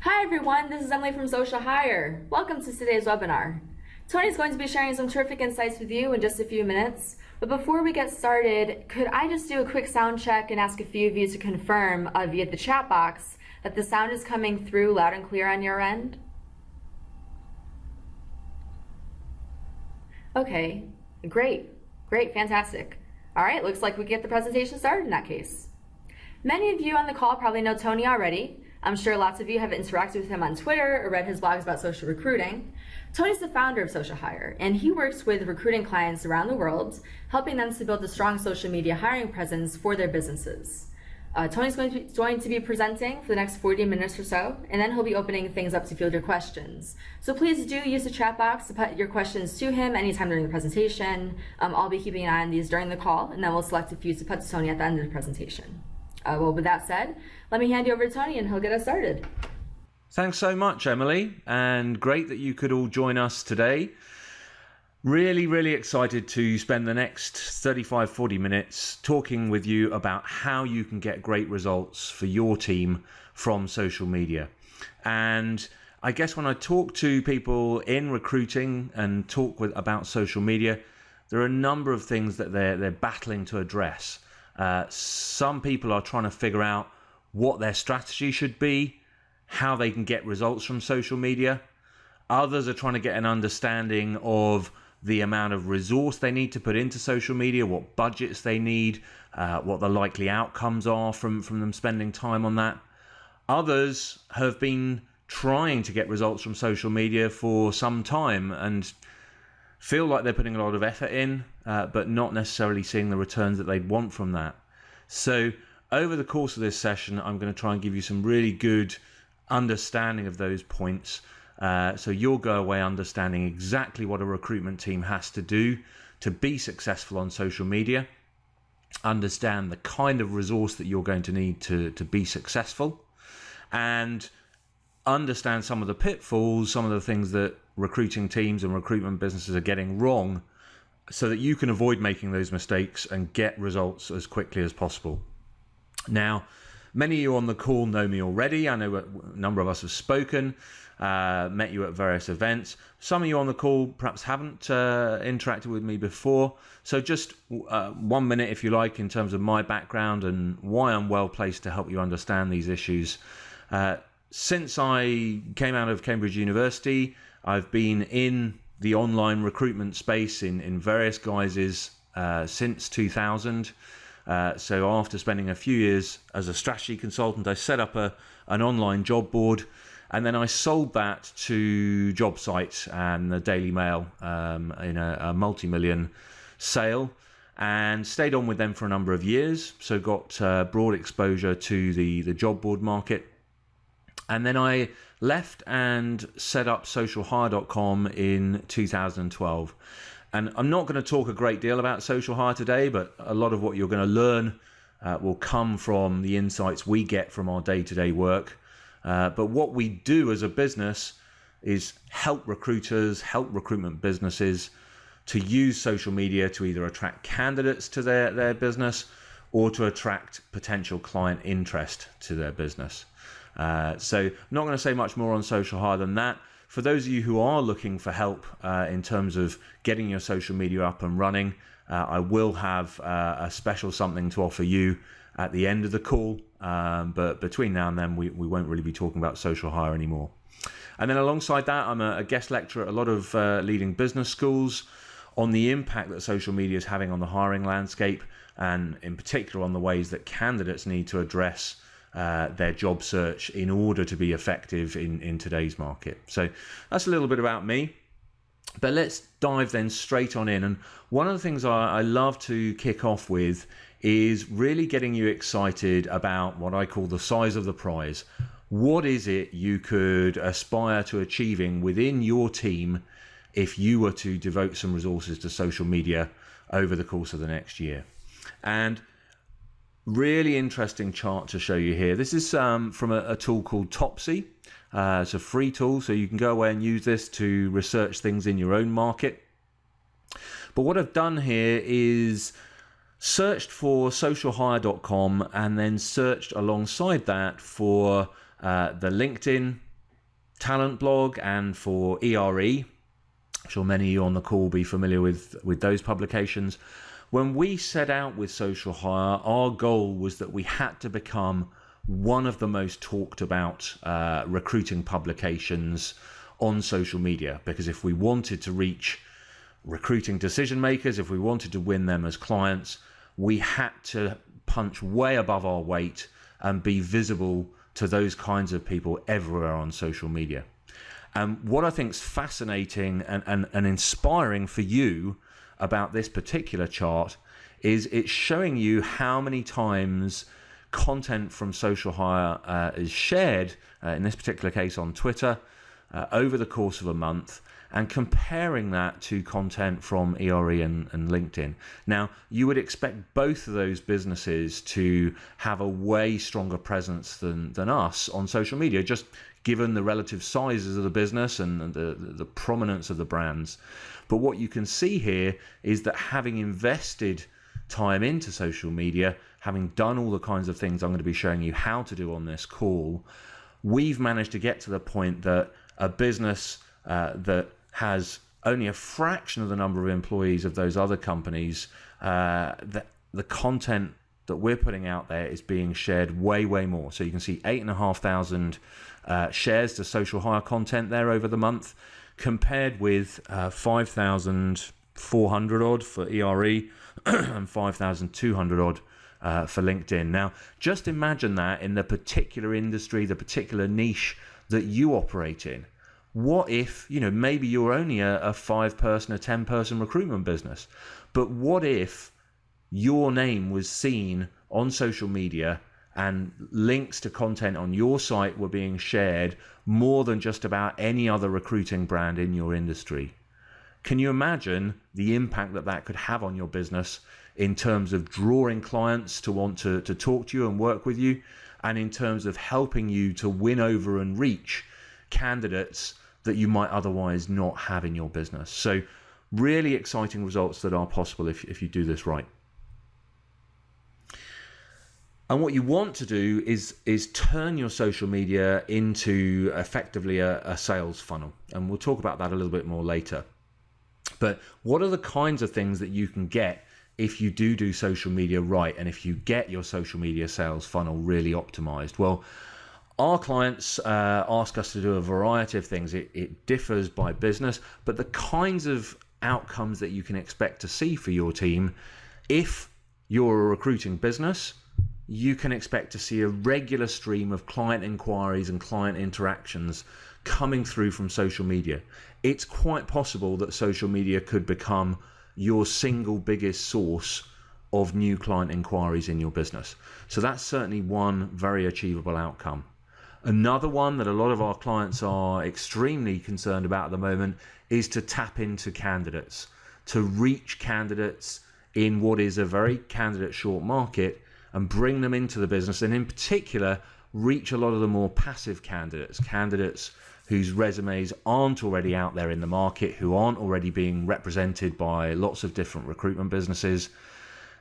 Hi everyone, this is Emily from Social Hire. Welcome to today's webinar. Tony's going to be sharing some terrific insights with you in just a few minutes. But before we get started, could I just do a quick sound check and ask a few of you to confirm via the chat box that the sound is coming through loud and clear on your end? Okay, great, fantastic. All right, looks like we get the presentation started in that case. Many of you on the call probably know Tony already. I'm sure lots of you have interacted with him on Twitter or read his blogs about social recruiting. Tony's the founder of Social Hire, and he works with recruiting clients around the world, helping them to build a strong social media hiring presence for their businesses. Tony's going to be presenting for the next 40 minutes or so, and then he'll be opening things up to field your questions. So please do use the chat box to put your questions to him anytime during the presentation. I'll be keeping an eye on these during the call, and then we'll select a few to put to Tony at the end of the presentation. Well, with that said, let me hand you over to Tony and he'll get us started. Thanks so much, Emily, and great that you could all join us today. Really excited to spend the next 35-40 minutes talking with you about how you can get great results for your team from social media. And I guess when I talk to people in recruiting and talk about social media, there are a number of things that they're battling to address. Some people are trying to figure out what their strategy should be, how they can get results from social media. Others are trying to get an understanding of the amount of resource they need to put into social media, what budgets they need, what the likely outcomes are from them spending time on that. Others have been trying to get results from social media for some time and feel like they're putting a lot of effort in, but not necessarily seeing the returns that they'd want from that. So over the course of this session, I'm going to try and give you some really good understanding of those points. So you'll go away understanding exactly what a recruitment team has to do to be successful on social media, understand the kind of resource that you're going to need to be successful, and understand some of the pitfalls, some of the things that recruiting teams and recruitment businesses are getting wrong, so that you can avoid making those mistakes and get results as quickly as possible. Now, many of you on the call know me already. I know a number of us have spoken, met you at various events. Some of you on the call perhaps haven't interacted with me before. So just 1 minute, if you like, in terms of my background and why I'm well placed to help you understand these issues. Since I came out of Cambridge University, I've been in the online recruitment space in various guises since 2000. So after spending a few years as a strategy consultant, I set up an online job board, and then I sold that to job sites and the Daily Mail in a multi-million sale, and stayed on with them for a number of years. So got broad exposure to the job board market. And then I left and set up socialhire.com in 2012. And I'm not going to talk a great deal about Social Hire today, but a lot of what you're going to learn will come from the insights we get from our day-to-day work. But what we do as a business is help recruiters, help recruitment businesses to use social media to either attract candidates to their business or to attract potential client interest to their business. So I'm not going to say much more on Social Hire than that. For those of you who are looking for help in terms of getting your social media up and running, I will have a special something to offer you at the end of the call. But between now and then, we won't really be talking about Social Hire anymore. And then alongside that, I'm a guest lecturer at a lot of leading business schools on the impact that social media is having on the hiring landscape, and in particular on the ways that candidates need to address their job search in order to be effective in today's market. So that's a little bit about me, but let's dive then straight on in. And one of the things I love to kick off with is really getting you excited about what I call the size of the prize. What is it you could aspire to achieving within your team if you were to devote some resources to social media over the course of the next year? And really interesting chart to show you here. This is from a tool called Topsy. It's a free tool, so you can go away and use this to research things in your own market. But what I've done here is searched for socialhire.com and then searched alongside that for the LinkedIn Talent Blog and for ERE. I'm sure many of you on the call will be familiar with those publications. When we set out with Social Hire, our goal was that we had to become one of the most talked about recruiting publications on social media, because if we wanted to reach recruiting decision makers, if we wanted to win them as clients, we had to punch way above our weight and be visible to those kinds of people everywhere on social media. And what I think is fascinating and inspiring for you about this particular chart is it's showing you how many times content from Social Hire is shared, in this particular case on Twitter, over the course of a month, and comparing that to content from ERE and LinkedIn. Now, you would expect both of those businesses to have a way stronger presence than us on social media, just given the relative sizes of the business and the prominence of the brands. But what you can see here is that having invested time into social media, having done all the kinds of things I'm going to be showing you how to do on this call, we've managed to get to the point that a business that has only a fraction of the number of employees of those other companies, that the content that we're putting out there is being shared way more. So you can see 8,500 shares to Social Hire content there over the month, compared with 5,400 odd for ERE and 5,200 odd for LinkedIn. Now, just imagine that in the particular industry, the particular niche that you operate in. What if, maybe you're only a 5-person, a 10-person recruitment business, but what if your name was seen on social media and links to content on your site were being shared more than just about any other recruiting brand in your industry? Can you imagine the impact that could have on your business in terms of drawing clients to want to talk to you and work with you, and in terms of helping you to win over and reach candidates that you might otherwise not have in your business? So really exciting results that are possible if you do this right. And what you want to do is turn your social media into effectively a sales funnel. And we'll talk about that a little bit more later. But what are the kinds of things that you can get if you do social media right, and if you get your social media sales funnel really optimized? Well, our clients ask us to do a variety of things. It differs by business, but the kinds of outcomes that you can expect to see for your team, if you're a recruiting business, you can expect to see a regular stream of client inquiries and client interactions coming through from social media. It's quite possible that social media could become your single biggest source of new client inquiries in your business. So that's certainly one very achievable outcome. Another one that a lot of our clients are extremely concerned about at the moment is to tap into candidates, to reach candidates in what is a very candidate short market and bring them into the business, and in particular reach a lot of the more passive candidates whose resumes aren't already out there in the market, who aren't already being represented by lots of different recruitment businesses,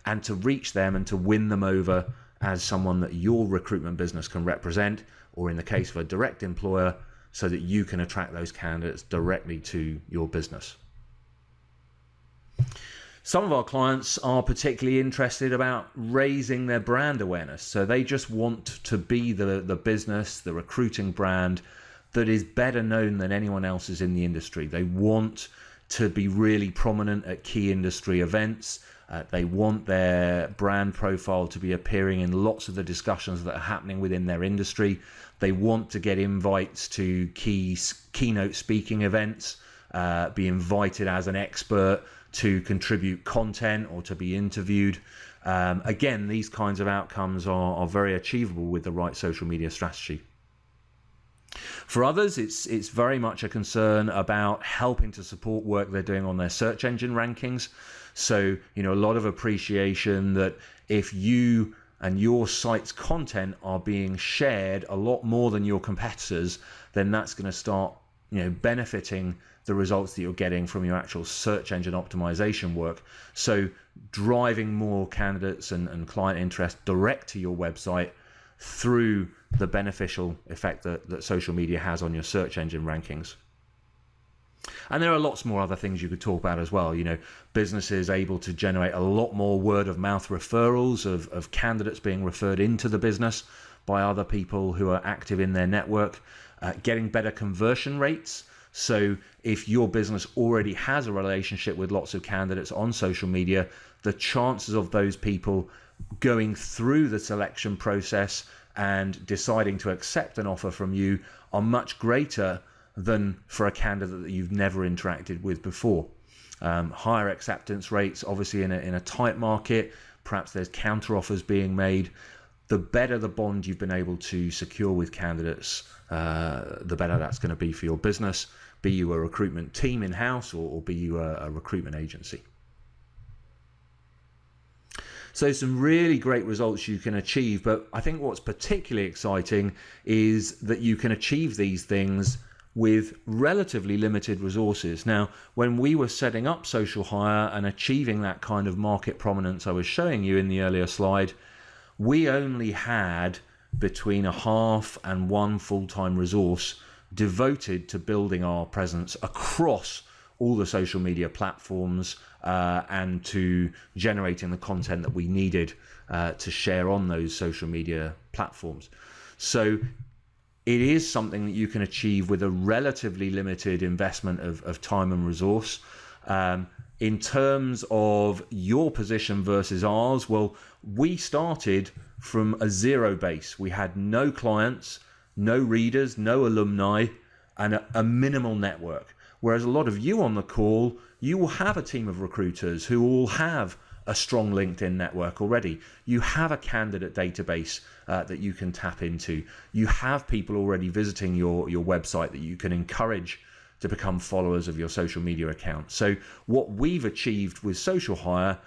and to reach them and to win them over as someone that your recruitment business can represent, or in the case of a direct employer, so that you can attract those candidates directly to your business. Some of our clients are particularly interested about raising their brand awareness. So they just want to be the business, the recruiting brand that is better known than anyone else's in the industry. They want to be really prominent at key industry events. They want their brand profile to be appearing in lots of the discussions that are happening within their industry. They want to get invites to keynote speaking events, be invited as an expert to contribute content or to be interviewed. Again, these kinds of outcomes are very achievable with the right social media strategy. For others, it's very much a concern about helping to support work they're doing on their search engine rankings. So, a lot of appreciation that if you and your site's content are being shared a lot more than your competitors, then that's going to start, benefiting the results that you're getting from your actual search engine optimization work. So driving more candidates and client interest direct to your website through the beneficial effect that social media has on your search engine rankings. And there are lots more other things you could talk about as well. You know, businesses able to generate a lot more word of mouth referrals of candidates being referred into the business by other people who are active in their network, getting better conversion rates. So if your business already has a relationship with lots of candidates on social media, the chances of those people going through the selection process and deciding to accept an offer from you are much greater than for a candidate that you've never interacted with before. Higher acceptance rates, obviously in a tight market, perhaps there's counter offers being made. The better the bond you've been able to secure with candidates, the better that's going to be for your business, be you a recruitment team in-house or be you a recruitment agency. So some really great results you can achieve, but I think what's particularly exciting is that you can achieve these things with relatively limited resources. Now, when we were setting up Social Hire and achieving that kind of market prominence I was showing you in the earlier slide, we only had between a half and one full-time resource devoted to building our presence across all the social media platforms and to generating the content that we needed to share on those social media platforms. So it is something that you can achieve with a relatively limited investment of time and resource. In terms of your position versus ours, well, we started from a zero base. We had no clients, no readers, no alumni, and a minimal network. Whereas a lot of you on the call, you will have a team of recruiters who all have a strong LinkedIn network already. You have a candidate database that you can tap into. You have people already visiting your website that you can encourage to become followers of your social media account. So what we've achieved with Social Hire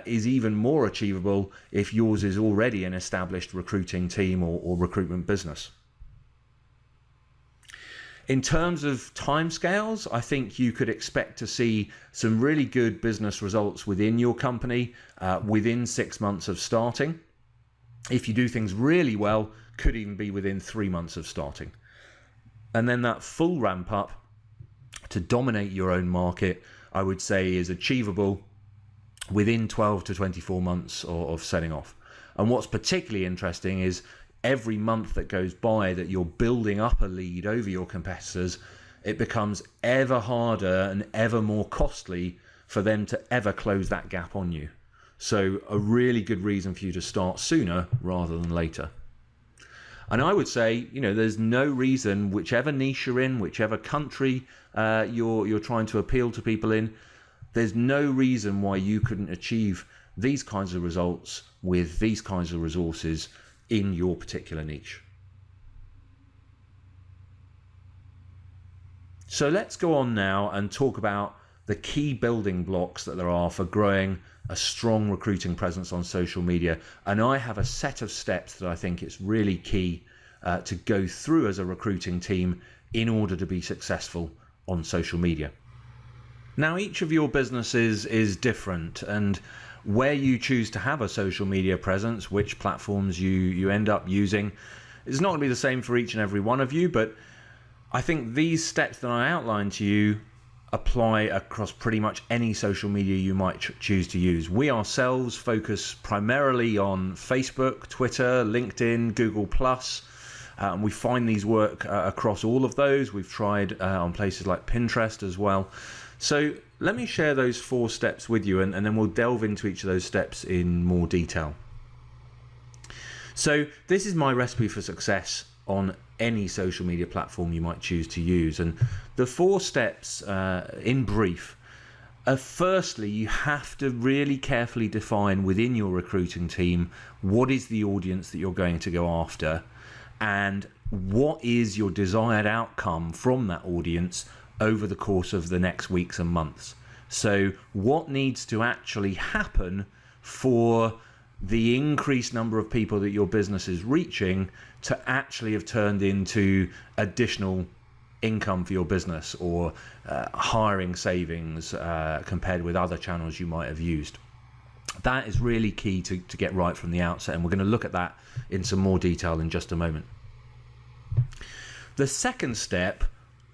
is even more achievable if yours is already an established recruiting team or recruitment business. In terms of timescales, I think you could expect to see some really good business results within your company within 6 months of starting. If you do things really well, could even be within 3 months of starting. And then that full ramp up to dominate your own market, I would say is achievable within 12 to 24 months of setting off. And what's particularly interesting is every month that goes by that you're building up a lead over your competitors, it becomes ever harder and ever more costly for them to ever close that gap on you. So a really good reason for you to start sooner rather than later. And I would say, you know, there's no reason, whichever niche you're in, whichever country you're trying to appeal to people in, there's no reason why you couldn't achieve these kinds of results with these kinds of resources in your particular niche. So let's go on now and talk about the key building blocks that there are for growing a strong recruiting presence on social media. And I have a set of steps that I think it's really key to go through as a recruiting team in order to be successful on social media. Now, each of your businesses is different, and where you choose to have a social media presence, which platforms you end up using, is not going to be the same for each and every one of you, but I think these steps that I outlined to you apply across pretty much any social media you might choose to use. We ourselves focus primarily on Facebook, Twitter, LinkedIn, Google+. We find these work across all of those. We've tried on places like Pinterest as well. So let me share those 4 steps with you, and then we'll delve into each of those steps in more detail. So this is my recipe for success on any social media platform you might choose to use. And the 4 steps, in brief, are firstly, you have to really carefully define within your recruiting team what is the audience that you're going to go after, and what is your desired outcome from that audience over the course of the next weeks and months. So what needs to actually happen for the increased number of people that your business is reaching to actually have turned into additional income for your business or hiring savings compared with other channels you might have used. That is really key to get right from the outset, and we're going to look at that in some more detail in just a moment. The second step,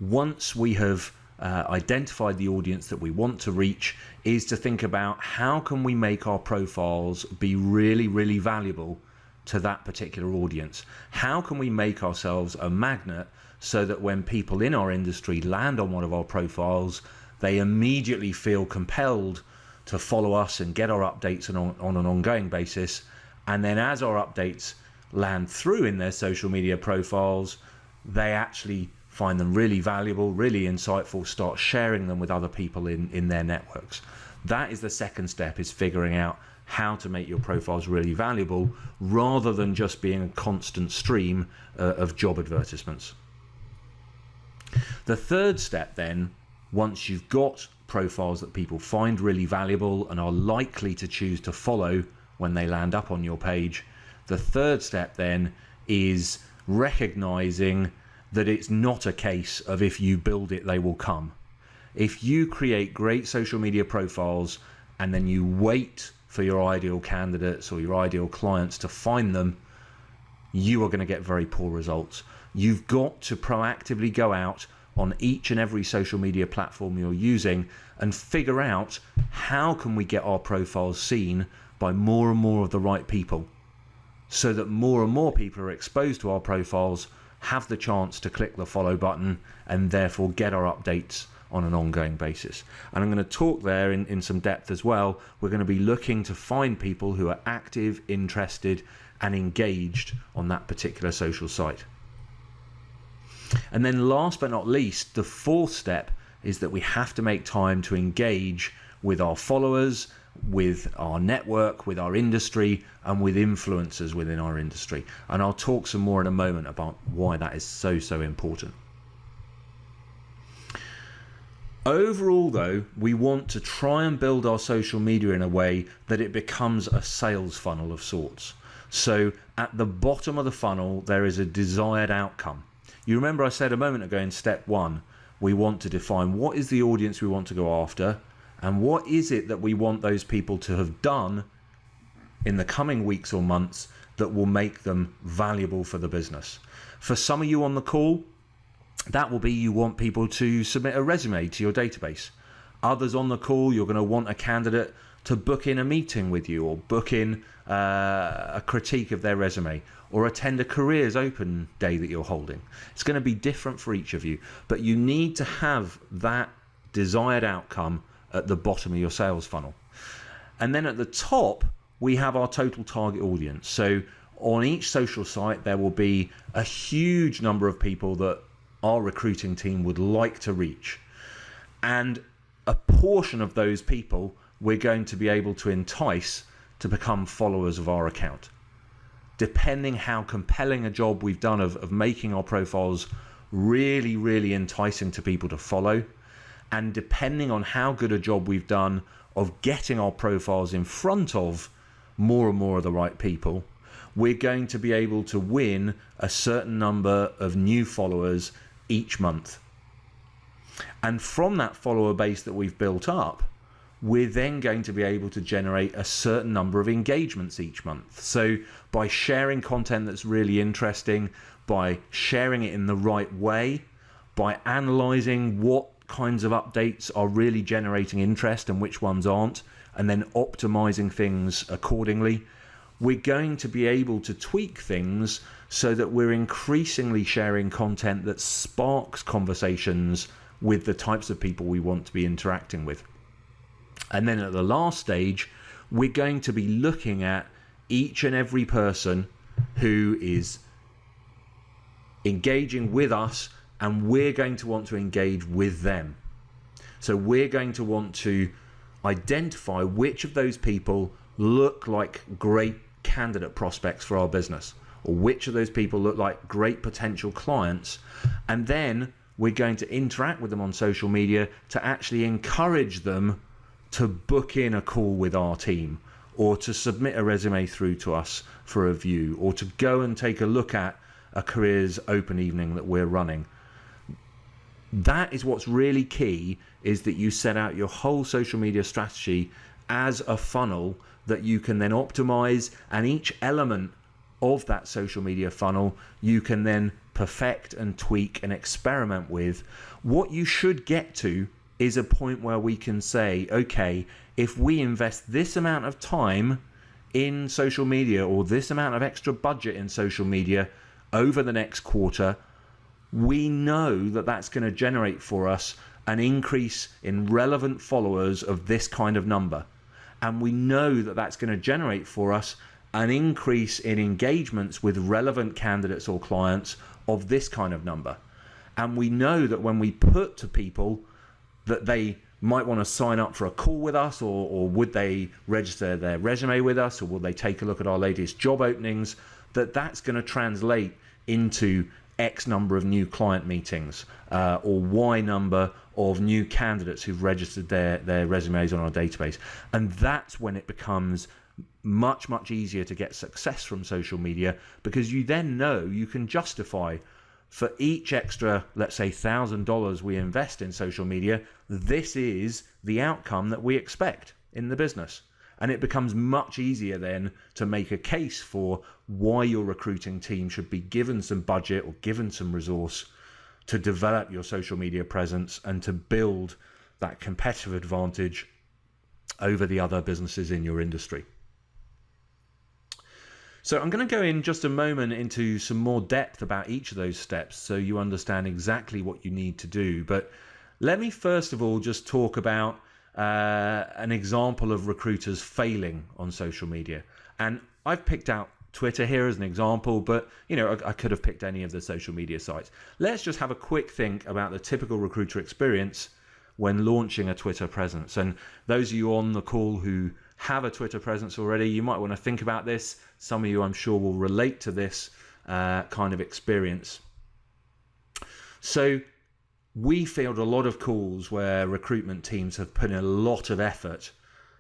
once we have identified the audience that we want to reach, is to think about how can we make our profiles be really, really valuable to that particular audience. How can we make ourselves a magnet so that when people in our industry land on one of our profiles, they immediately feel compelled to follow us and get our updates on an ongoing basis. And then as our updates land through in their social media profiles, they actually find them really valuable, really insightful, start sharing them with other people in their networks. That is the second step, is figuring out how to make your profiles really valuable rather than just being a constant stream of job advertisements. The third step then, once you've got profiles that people find really valuable and are likely to choose to follow when they land up on your page, the third step then is recognizing that it's not a case of if you build it, they will come. If you create great social media profiles and then you wait for your ideal candidates or your ideal clients to find them, you are going to get very poor results. You've got to proactively go out on each and every social media platform you're using and figure out how can we get our profiles seen by more and more of the right people, so that more and more people are exposed to our profiles, have the chance to click the follow button, and therefore get our updates on an ongoing basis. And I'm going to talk there in some depth as well. We're going to be looking to find people who are active, interested, and engaged on that particular social site. And then last but not least, the fourth step is that we have to make time to engage with our followers, with our network, with our industry, and with influencers within our industry. And I'll talk some more in a moment about why that is so important. Overall though, we want to try and build our social media in a way that it becomes a sales funnel of sorts. So at the bottom of the funnel, there is a desired outcome. You remember I said a moment ago in step one, we want to define what is the audience we want to go after, and what is it that we want those people to have done in the coming weeks or months that will make them valuable for the business. For some of you on the call, that will be you want people to submit a resume to your database. Others on the call, you're going to want a candidate to book in a meeting with you, or book in a critique of their resume, or attend a careers open day that you're holding. It's going to be different for each of you, but you need to have that desired outcome at the bottom of your sales funnel. And then at the top, we have our total target audience. So on each social site, there will be a huge number of people that our recruiting team would like to reach. And a portion of those people we're going to be able to entice to become followers of our account. Depending how compelling a job we've done of making our profiles really, really enticing to people to follow, and depending on how good a job we've done of getting our profiles in front of more and more of the right people, we're going to be able to win a certain number of new followers each month. And from that follower base that we've built up, we're then going to be able to generate a certain number of engagements each month. So by sharing content that's really interesting, by sharing it in the right way, by analyzing what kinds of updates are really generating interest and which ones aren't, and then optimizing things accordingly, we're going to be able to tweak things so that we're increasingly sharing content that sparks conversations with the types of people we want to be interacting with. And then at the last stage, we're going to be looking at each and every person who is engaging with us, and we're going to want to engage with them. So we're going to want to identify which of those people look like great candidate prospects for our business, or which of those people look like great potential clients, and then we're going to interact with them on social media to actually encourage them to book in a call with our team, or to submit a resume through to us for a view, or to go and take a look at a careers open evening that we're running. That is what's really key, is that you set out your whole social media strategy as a funnel that you can then optimize, and each element of that social media funnel you can then perfect and tweak and experiment with. What you should get to is a point where we can say, okay, if we invest this amount of time in social media or this amount of extra budget in social media over the next quarter, we know that that's going to generate for us an increase in relevant followers of this kind of number. And we know that that's going to generate for us an increase in engagements with relevant candidates or clients of this kind of number. And we know that when we put to people that they might want to sign up for a call with us, or would they register their resume with us, or will they take a look at our latest job openings, that's going to translate into X number of new client meetings, or Y number of new candidates who've registered their resumes on our database. And that's when it becomes much, much easier to get success from social media, because you then know you can justify for each extra, let's say, $1,000 we invest in social media, this is the outcome that we expect in the business. And it becomes much easier then to make a case for why your recruiting team should be given some budget or given some resource to develop your social media presence and to build that competitive advantage over the other businesses in your industry. So I'm going to go in just a moment into some more depth about each of those steps so you understand exactly what you need to do. But let me first of all just talk about an example of recruiters failing on social media. And I've picked out Twitter here as an example, but I could have picked any of the social media sites. Let's just have a quick think about the typical recruiter experience when launching a Twitter presence. And those of you on the call who have a Twitter presence already, you might want to think about this. Some of you, I'm sure, will relate to this kind of experience. So we field a lot of calls where recruitment teams have put in a lot of effort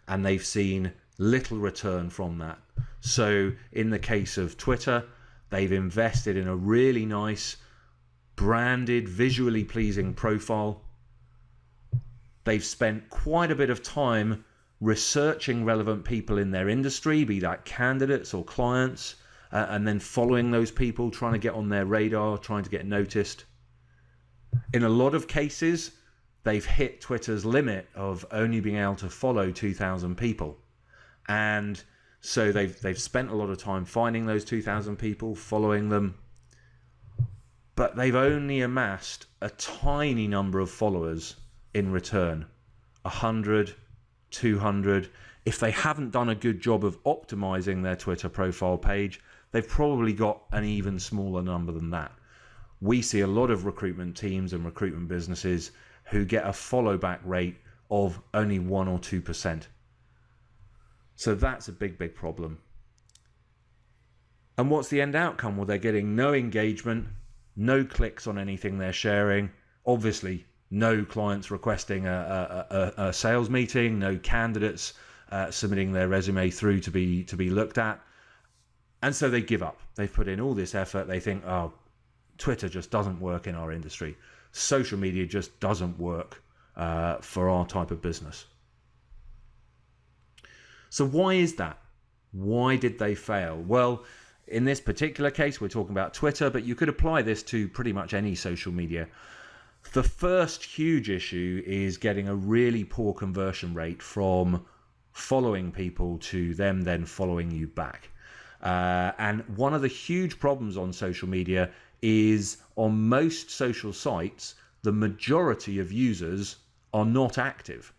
and they've seen little return from that. So in the case of Twitter, they've invested in a really nice, branded, visually pleasing profile. They've spent quite a bit of time researching relevant people in their industry, be that candidates or clients, and then following those people, trying to get on their radar, trying to get noticed. In a lot of cases, they've hit Twitter's limit of only being able to follow 2,000 people. And so they've spent a lot of time finding those 2,000 people, following them, but they've only amassed a tiny number of followers in return, 100, 200. If they haven't done a good job of optimizing their Twitter profile page, they've probably got an even smaller number than that. We see a lot of recruitment teams and recruitment businesses who get a follow back rate of only 1 or 2%. So that's a big, big problem. And what's the end outcome? Well, they're getting no engagement, no clicks on anything they're sharing, obviously no clients requesting a sales meeting, no candidates submitting their resume through to be looked at. And so they give up. They've put in all this effort. They think, oh, Twitter just doesn't work in our industry. Social media just doesn't work for our type of business. So why is that? Why did they fail? Well, in this particular case, we're talking about Twitter, but you could apply this to pretty much any social media. The first huge issue is getting a really poor conversion rate from following people to them then following you back. And one of the huge problems on social media is on most social sites, the majority of users are not active.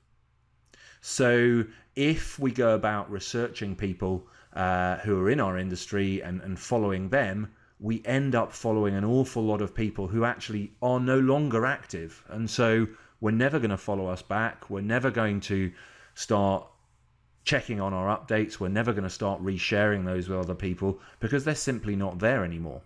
So if we go about researching people who are in our industry and following them, we end up following an awful lot of people who actually are no longer active. And so we're never going to follow us back. We're never going to start checking on our updates. We're never going to start resharing those with other people because they're simply not there anymore.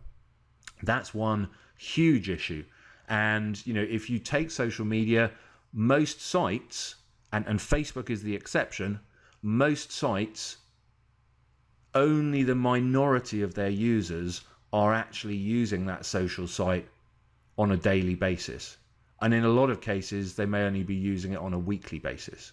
That's one huge issue. And, if you take social media, most sites, and Facebook is the exception, most sites, only the minority of their users are actually using that social site on a daily basis. And in a lot of cases, they may only be using it on a weekly basis.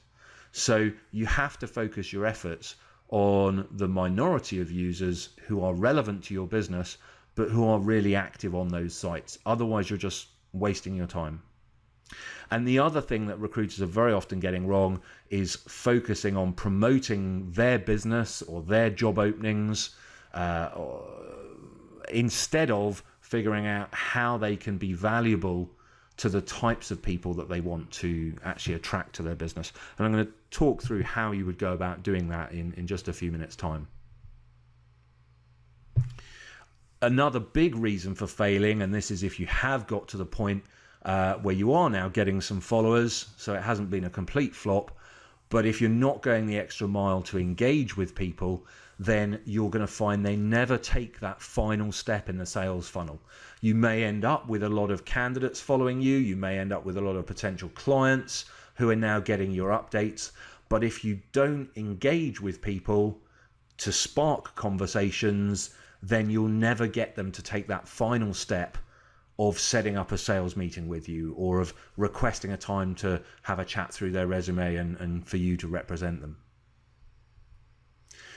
So you have to focus your efforts on the minority of users who are relevant to your business, but who are really active on those sites. Otherwise, you're just wasting your time. And the other thing that recruiters are very often getting wrong is focusing on promoting their business or their job openings instead of figuring out how they can be valuable to the types of people that they want to actually attract to their business. And I'm going to talk through how you would go about doing that in just a few minutes' time. Another big reason for failing, and this is if you have got to the point where you are now getting some followers, so it hasn't been a complete flop, but if you're not going the extra mile to engage with people, then you're going to find they never take that final step in the sales funnel. You may end up with a lot of candidates following you. You may end up with a lot of potential clients who are now getting your updates. But if you don't engage with people to spark conversations, then you'll never get them to take that final step of setting up a sales meeting with you, or of requesting a time to have a chat through their resume and for you to represent them.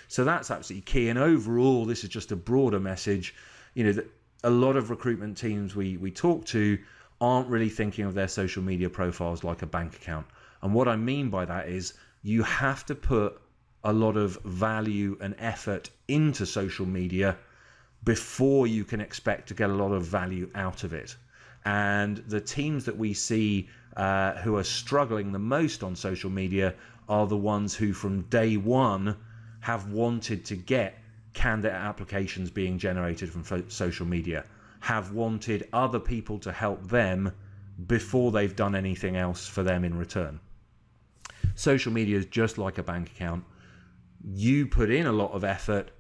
So that's absolutely key. And overall, this is just a broader message, that a lot of recruitment teams we talk to aren't really thinking of their social media profiles like a bank account. And what I mean by that is you have to put a lot of value and effort into social media before you can expect to get a lot of value out of it. And the teams that we see who are struggling the most on social media are the ones who from day one have wanted to get candidate applications being generated from social media, have wanted other people to help them before they've done anything else for them in return. Social media is just like a bank account. You put in a lot of effort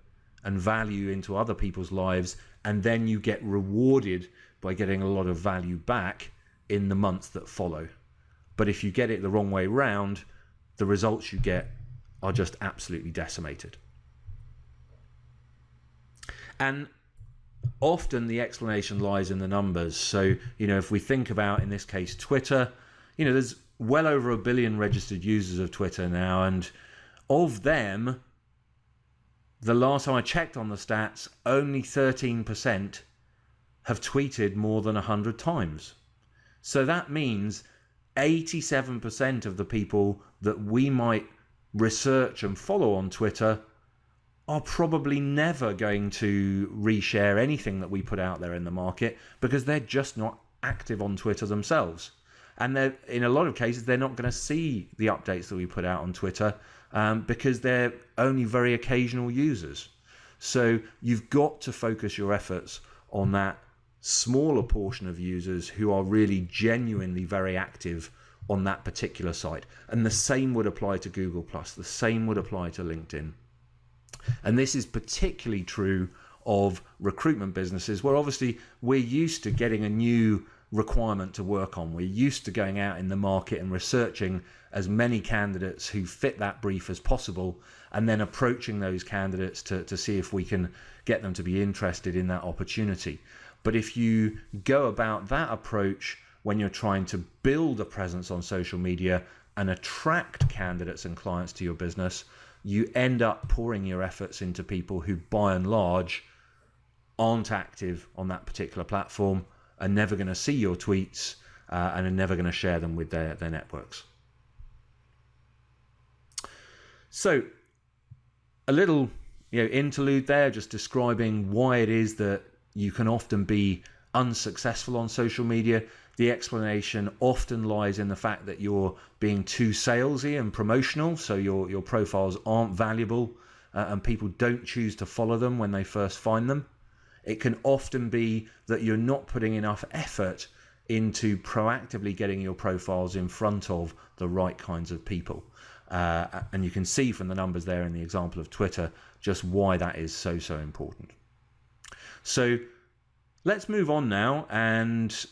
and value into other people's lives, and then you get rewarded by getting a lot of value back in the months that follow. But if you get it the wrong way round, the results you get are just absolutely decimated. And often the explanation lies in the numbers. So, if we think about, in this case, Twitter, there's well over 1 billion registered users of Twitter now, and of them, the last time I checked on the stats, only 13% have tweeted more than 100 times. So that means 87% of the people that we might research and follow on Twitter are probably never going to reshare anything that we put out there in the market, because they're just not active on Twitter themselves. And in a lot of cases, they're not going to see the updates that we put out on Twitter because they're only very occasional users. So you've got to focus your efforts on that smaller portion of users who are really genuinely very active on that particular site. And the same would apply to Google+, the same would apply to LinkedIn. And this is particularly true of recruitment businesses, where obviously we're used to getting a new requirement to work on. We're used to going out in the market and researching as many candidates who fit that brief as possible, and then approaching those candidates to see if we can get them to be interested in that opportunity. But if you go about that approach when you're trying to build a presence on social media and attract candidates and clients to your business, you end up pouring your efforts into people who by and large aren't active on that particular platform, are never going to see your tweets, and are never going to share them with their networks. So a little interlude there, just describing why it is that you can often be unsuccessful on social media. The explanation often lies in the fact that you're being too salesy and promotional, so your profiles aren't valuable, and people don't choose to follow them when they first find them. It can often be that you're not putting enough effort into proactively getting your profiles in front of the right kinds of people. And you can see from the numbers there in the example of Twitter just why that is so important. So let's move on now and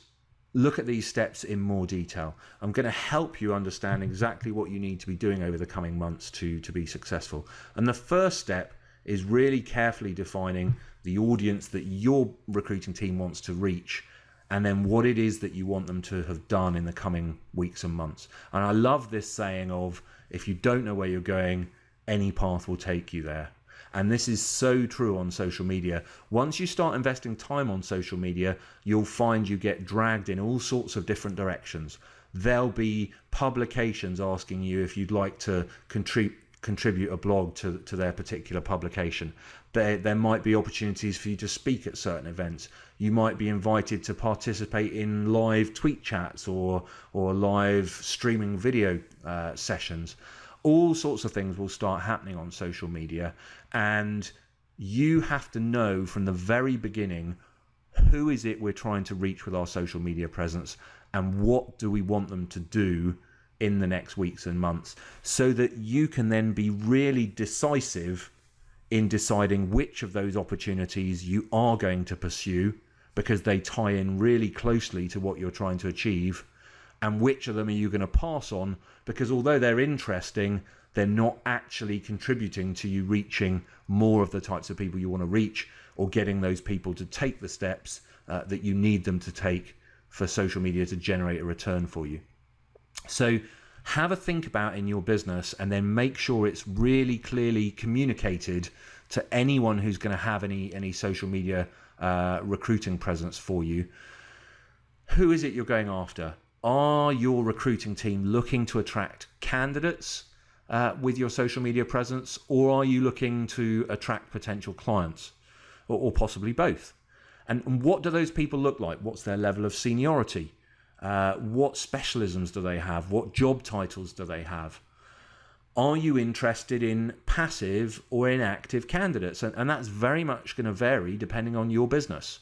look at these steps in more detail. I'm going to help you understand exactly what you need to be doing over the coming months to be successful. And the first step is really carefully defining the audience that your recruiting team wants to reach, and then what it is that you want them to have done in the coming weeks and months. And I love this saying of, if you don't know where you're going, any path will take you there. And this is so true on social media. Once you start investing time on social media, you'll find you get dragged in all sorts of different directions. There'll be publications asking you if you'd like to contribute a blog to their particular publication. There might be opportunities for you to speak at certain events. You might be invited to participate in live tweet chats or live streaming video sessions. All sorts of things will start happening on social media, and you have to know from the very beginning, who is it we're trying to reach with our social media presence, and what do we want them to do in the next weeks and months, so that you can then be really decisive in deciding which of those opportunities you are going to pursue, because they tie in really closely to what you're trying to achieve, and which of them are you going to pass on, because although they're interesting, they're not actually contributing to you reaching more of the types of people you want to reach, or getting those people to take the steps that you need them to take for social media to generate a return for you. So have a think about in your business, and then make sure it's really clearly communicated to anyone who's going to have any social media recruiting presence for you. Who is it you're going after? Are your recruiting team looking to attract candidates with your social media presence, or are you looking to attract potential clients, or possibly both? And what do those people look like? What's their level of seniority? What specialisms do they have? What job titles do they have? Are you interested in passive or inactive candidates? And that's very much going to vary depending on your business.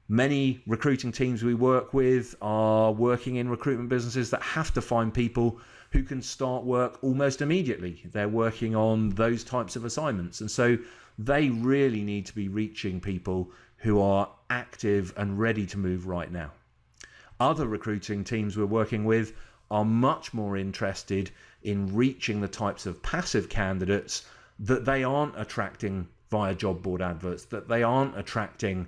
Many recruiting teams we work with are working in recruitment businesses that have to find people who can start work almost immediately. They're working on those types of assignments. And so they really need to be reaching people who are active and ready to move right now. Other recruiting teams we're working with are much more interested in reaching the types of passive candidates that they aren't attracting via job board adverts, that they aren't attracting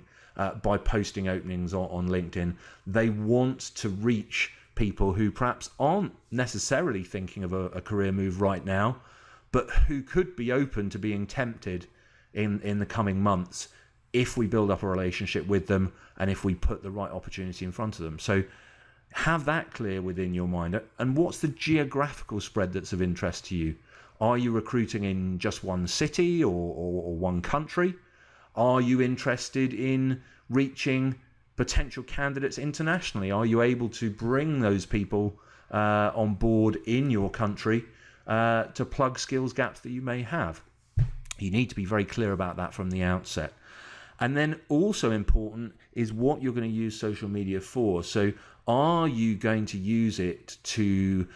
by posting openings on LinkedIn. They want to reach people who perhaps aren't necessarily thinking of a career move right now, but who could be open to being tempted in the coming months if we build up a relationship with them and if we put the right opportunity in front of them. So have that clear within your mind. And what's the geographical spread that's of interest to you? Are you recruiting in just one city or one country? Are you interested in reaching potential candidates internationally? Are you able to bring those people on board in your country to plug skills gaps that you may have? You need to be very clear about that from the outset. And then also important is what you're going to use social media for. So are you going to use it to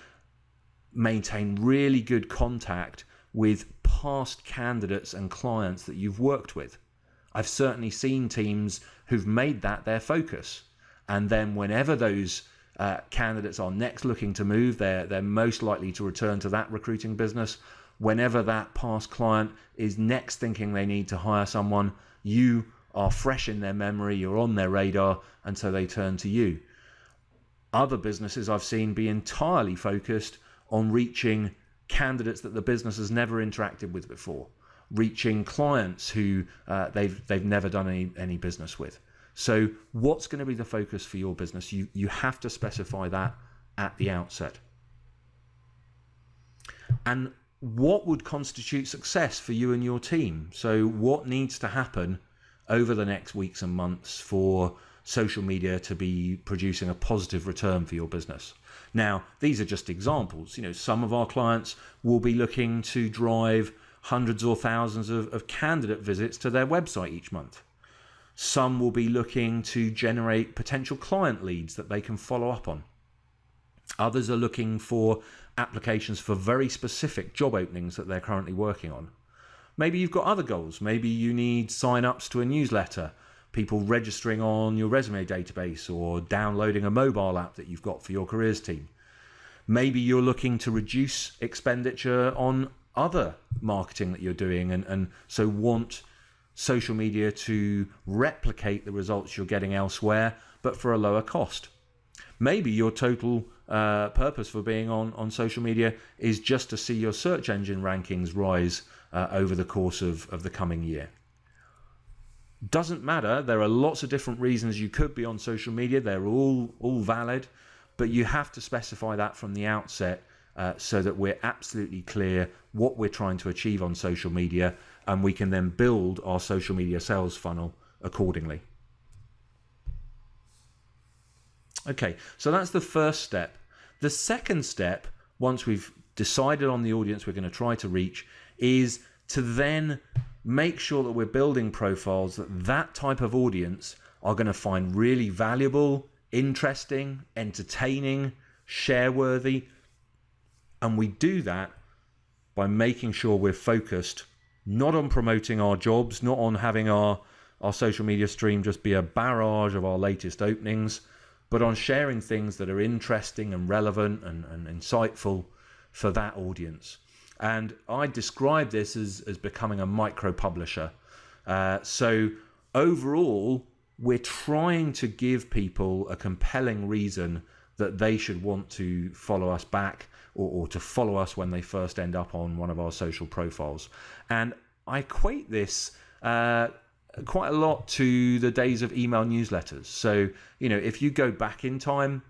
maintain really good contact with past candidates and clients that you've worked with? I've certainly seen teams who've made that their focus. And then whenever those candidates are next looking to move, they're most likely to return to that recruiting business. Whenever that past client is next thinking they need to hire someone, you are fresh in their memory, you're on their radar, and so they turn to you. Other businesses I've seen be entirely focused on reaching candidates that the business has never interacted with before, reaching clients who they've never done any business with. So what's going to be the focus for your business? You have to specify that at the outset. And what would constitute success for you and your team? So what needs to happen over the next weeks and months for social media to be producing a positive return for your business? Now, these are just examples. Some of our clients will be looking to drive hundreds or thousands of candidate visits to their website each month. Some will be looking to generate potential client leads that they can follow up on. Others are looking for applications for very specific job openings that they're currently working on. Maybe you've got other goals. Maybe you need sign-ups to a newsletter, people registering on your resume database, or downloading a mobile app that you've got for your careers team. Maybe you're looking to reduce expenditure on other marketing that you're doing and so want social media to replicate the results you're getting elsewhere, but for a lower cost. Maybe your total purpose for being on social media is just to see your search engine rankings rise over the course of the coming year. Doesn't matter. There are lots of different reasons you could be on social media. They're all valid, but you have to specify that from the outset so that we're absolutely clear what we're trying to achieve on social media, and we can then build our social media sales funnel accordingly. Okay, so that's the first step. The second step, once we've decided on the audience we're going to try to reach, is to then make sure that we're building profiles that type of audience are going to find really valuable, interesting, entertaining, share-worthy. And we do that by making sure we're focused not on promoting our jobs, not on having our social media stream just be a barrage of our latest openings, but on sharing things that are interesting and relevant and insightful for that audience. And I describe this as becoming a micro publisher. So overall, we're trying to give people a compelling reason that they should want to follow us back or to follow us when they first end up on one of our social profiles. And I equate this quite a lot to the days of email newsletters. So, if you go back in time,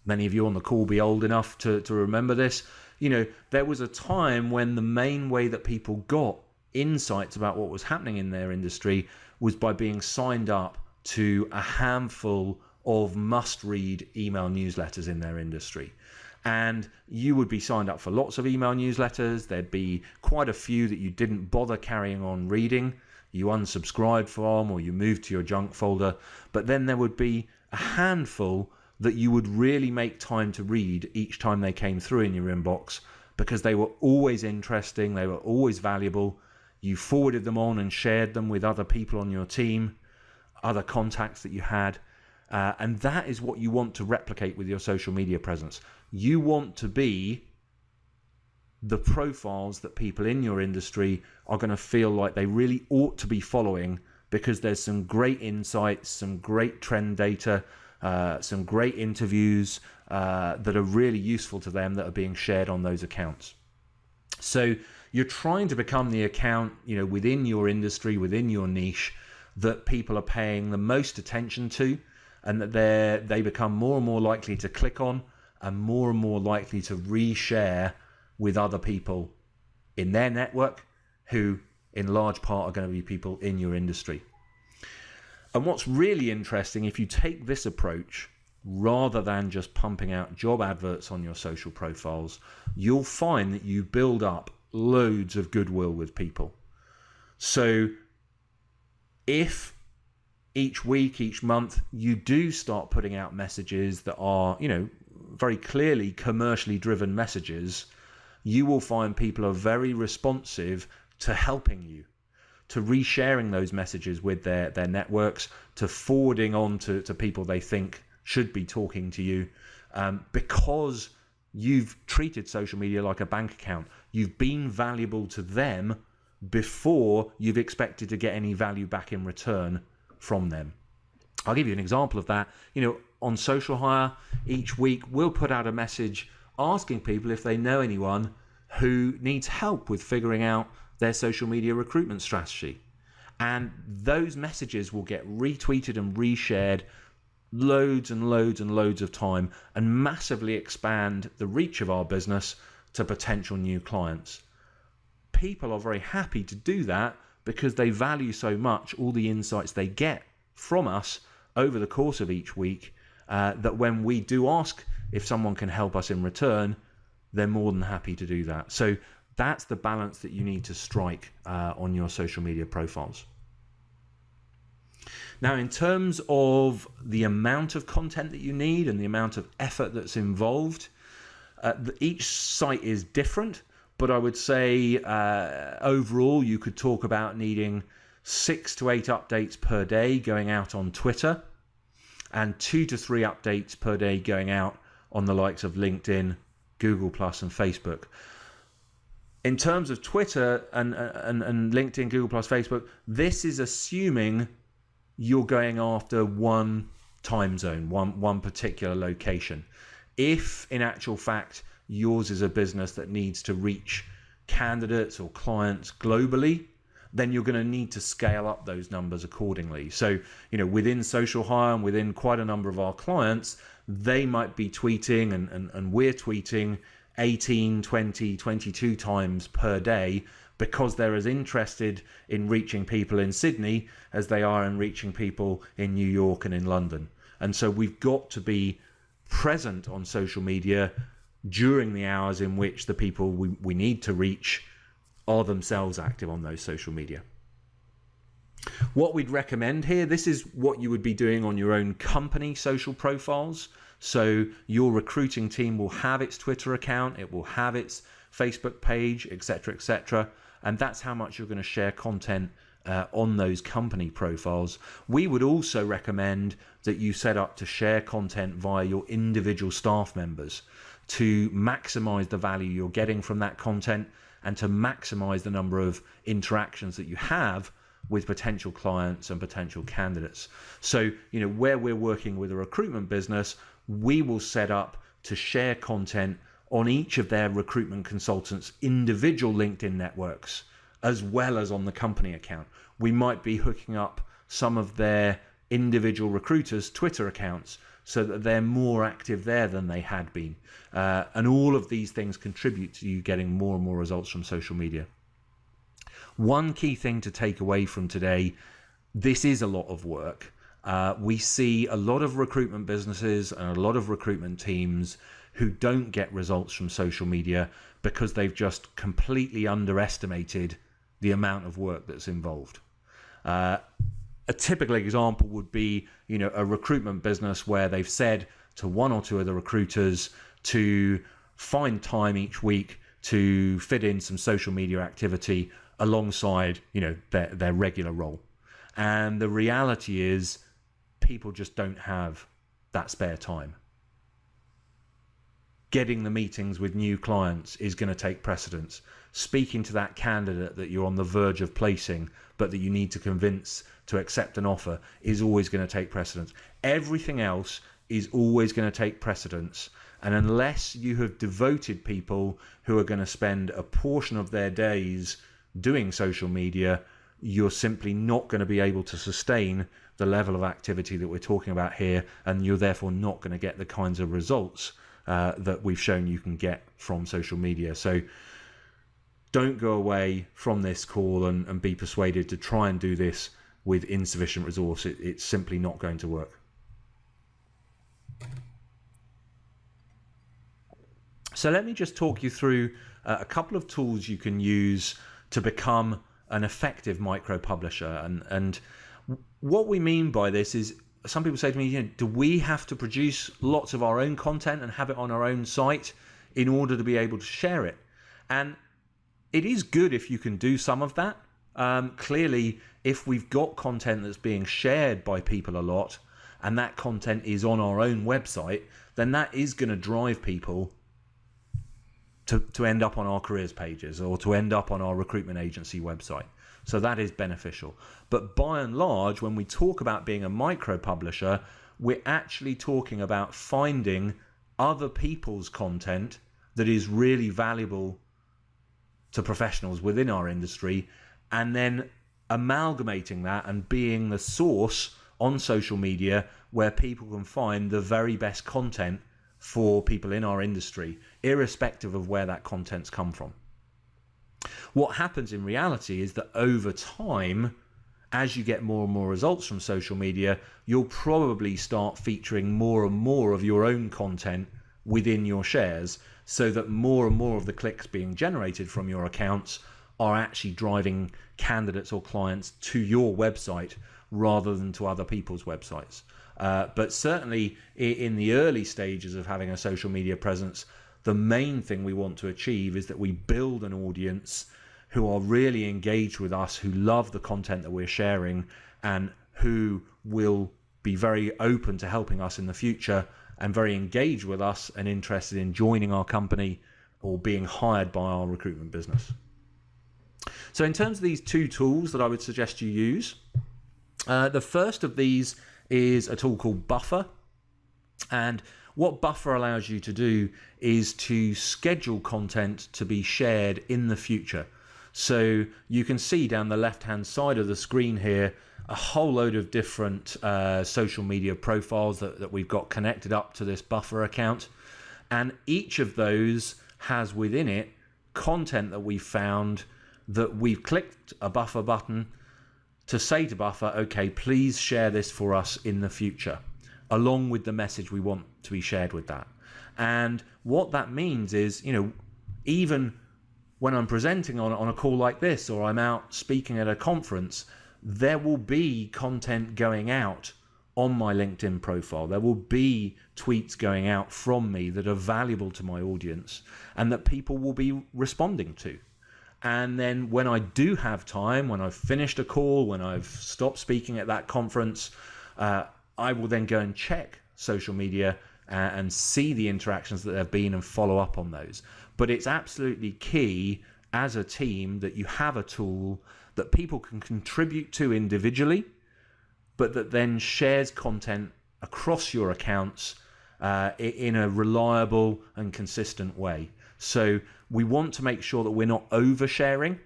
many of you on the call will be old enough to remember this. There was a time when the main way that people got insights about what was happening in their industry was by being signed up to a handful of must-read email newsletters in their industry. And you would be signed up for lots of email newsletters. There'd be quite a few that you didn't bother carrying on reading. You unsubscribed from, or you moved to your junk folder. But then there would be a handful that you would really make time to read each time they came through in your inbox, because they were always interesting, they were always valuable. You forwarded them on and shared them with other people on your team, other contacts that you had. And that is what you want to replicate with your social media presence. You want to be the profiles that people in your industry are going to feel like they really ought to be following, because there's some great insights, some great trend data, some great interviews that are really useful to them that are being shared on those accounts. So you're trying to become the account, within your industry, within your niche, that people are paying the most attention to, and that they become more and more likely to click on and more likely to reshare with other people in their network, who in large part are going to be people in your industry. And what's really interesting, if you take this approach, rather than just pumping out job adverts on your social profiles, you'll find that you build up loads of goodwill with people. So if each week, each month, you do start putting out messages that are, very clearly commercially driven messages, you will find people are very responsive to helping you, to resharing those messages with their networks, to forwarding on to people they think should be talking to you, because you've treated social media like a bank account. You've been valuable to them before you've expected to get any value back in return from them. I'll give you an example of that. On Social Hire, each week we'll put out a message asking people if they know anyone who needs help with figuring out their social media recruitment strategy. And those messages will get retweeted and reshared loads and loads and loads of time, and massively expand the reach of our business to potential new clients. People are very happy to do that because they value so much all the insights they get from us over the course of each week, that when we do ask if someone can help us in return, they're more than happy to do that. So that's the balance that you need to strike on your social media profiles. Now, in terms of the amount of content that you need and the amount of effort that's involved, each site is different, but I would say overall you could talk about needing 6 to 8 updates per day going out on Twitter, and 2 to 3 updates per day going out on the likes of LinkedIn, Google Plus and Facebook. In terms of Twitter and LinkedIn, Google Plus, Facebook, this is assuming you're going after one time zone, one particular location. If in actual fact yours is a business that needs to reach candidates or clients globally, then you're going to need to scale up those numbers accordingly. So, within Social Hire and within quite a number of our clients, they might be tweeting and we're tweeting 18, 20, 22 times per day, because they're as interested in reaching people in Sydney as they are in reaching people in New York and in London. And so we've got to be present on social media during the hours in which the people we need to reach are themselves active on those social media. What we'd recommend here, this is what you would be doing on your own company social profiles. So your recruiting team will have its Twitter account, it will have its Facebook page, etc., etc. And that's how much you're going to share content on those company profiles. We would also recommend that you set up to share content via your individual staff members to maximize the value you're getting from that content and to maximize the number of interactions that you have with potential clients and potential candidates. So, where we're working with a recruitment business, we will set up to share content on each of their recruitment consultants' individual LinkedIn networks, as well as on the company account. We might be hooking up some of their individual recruiters' Twitter accounts so that they're more active there than they had been. And all of these things contribute to you getting more and more results from social media. One key thing to take away from today, this is a lot of work. We see a lot of recruitment businesses and a lot of recruitment teams who don't get results from social media because they've just completely underestimated the amount of work that's involved. A typical example would be, a recruitment business where they've said to one or two of the recruiters to find time each week to fit in some social media activity alongside, their regular role. And the reality is people just don't have that spare time. Getting the meetings with new clients is going to take precedence. Speaking to that candidate that you're on the verge of placing, but that you need to convince to accept an offer, is always going to take precedence. Everything else is always going to take precedence. And unless you have devoted people who are going to spend a portion of their days doing social media, you're simply not going to be able to sustain the level of activity that we're talking about here, and you're therefore not going to get the kinds of results that we've shown you can get from social media. So don't go away from this call and be persuaded to try and do this with insufficient resource. It's simply not going to work. So let me just talk you through a couple of tools you can use to become an effective micro publisher. And what we mean by this is, some people say to me, do we have to produce lots of our own content and have it on our own site in order to be able to share it? And it is good if you can do some of that. Clearly, if we've got content that's being shared by people a lot and that content is on our own website, then that is going to drive people to end up on our careers pages or to end up on our recruitment agency website. So that is beneficial. But by and large, when we talk about being a micro publisher, we're actually talking about finding other people's content that is really valuable to professionals within our industry, and then amalgamating that and being the source on social media where people can find the very best content for people in our industry, irrespective of where that content's come from. What happens in reality is that over time, as you get more and more results from social media, you'll probably start featuring more and more of your own content within your shares, so that more and more of the clicks being generated from your accounts are actually driving candidates or clients to your website rather than to other people's websites. But certainly in the early stages of having a social media presence, the main thing we want to achieve is that we build an audience who are really engaged with us, who love the content that we're sharing, and who will be very open to helping us in the future and very engaged with us and interested in joining our company or being hired by our recruitment business. So in terms of these two tools that I would suggest you use, the first of these is a tool called Buffer. And what Buffer allows you to do is to schedule content to be shared in the future. So you can see down the left-hand side of the screen here a whole load of different social media profiles that we've got connected up to this Buffer account. And each of those has within it content that we found that we've clicked a Buffer button to say to Buffer, okay, please share this for us in the future, along with the message we want to be shared with that. And what that means is, even when I'm presenting on a call like this, or I'm out speaking at a conference, there will be content going out on my LinkedIn profile. There will be tweets going out from me that are valuable to my audience and that people will be responding to. And then when I do have time, when I've finished a call, when I've stopped speaking at that conference, I will then go and check social media and see the interactions that there have been and follow up on those. But it's absolutely key as a team that you have a tool that people can contribute to individually, but that then shares content across your accounts in a reliable and consistent way. So we want to make sure that we're not oversharing.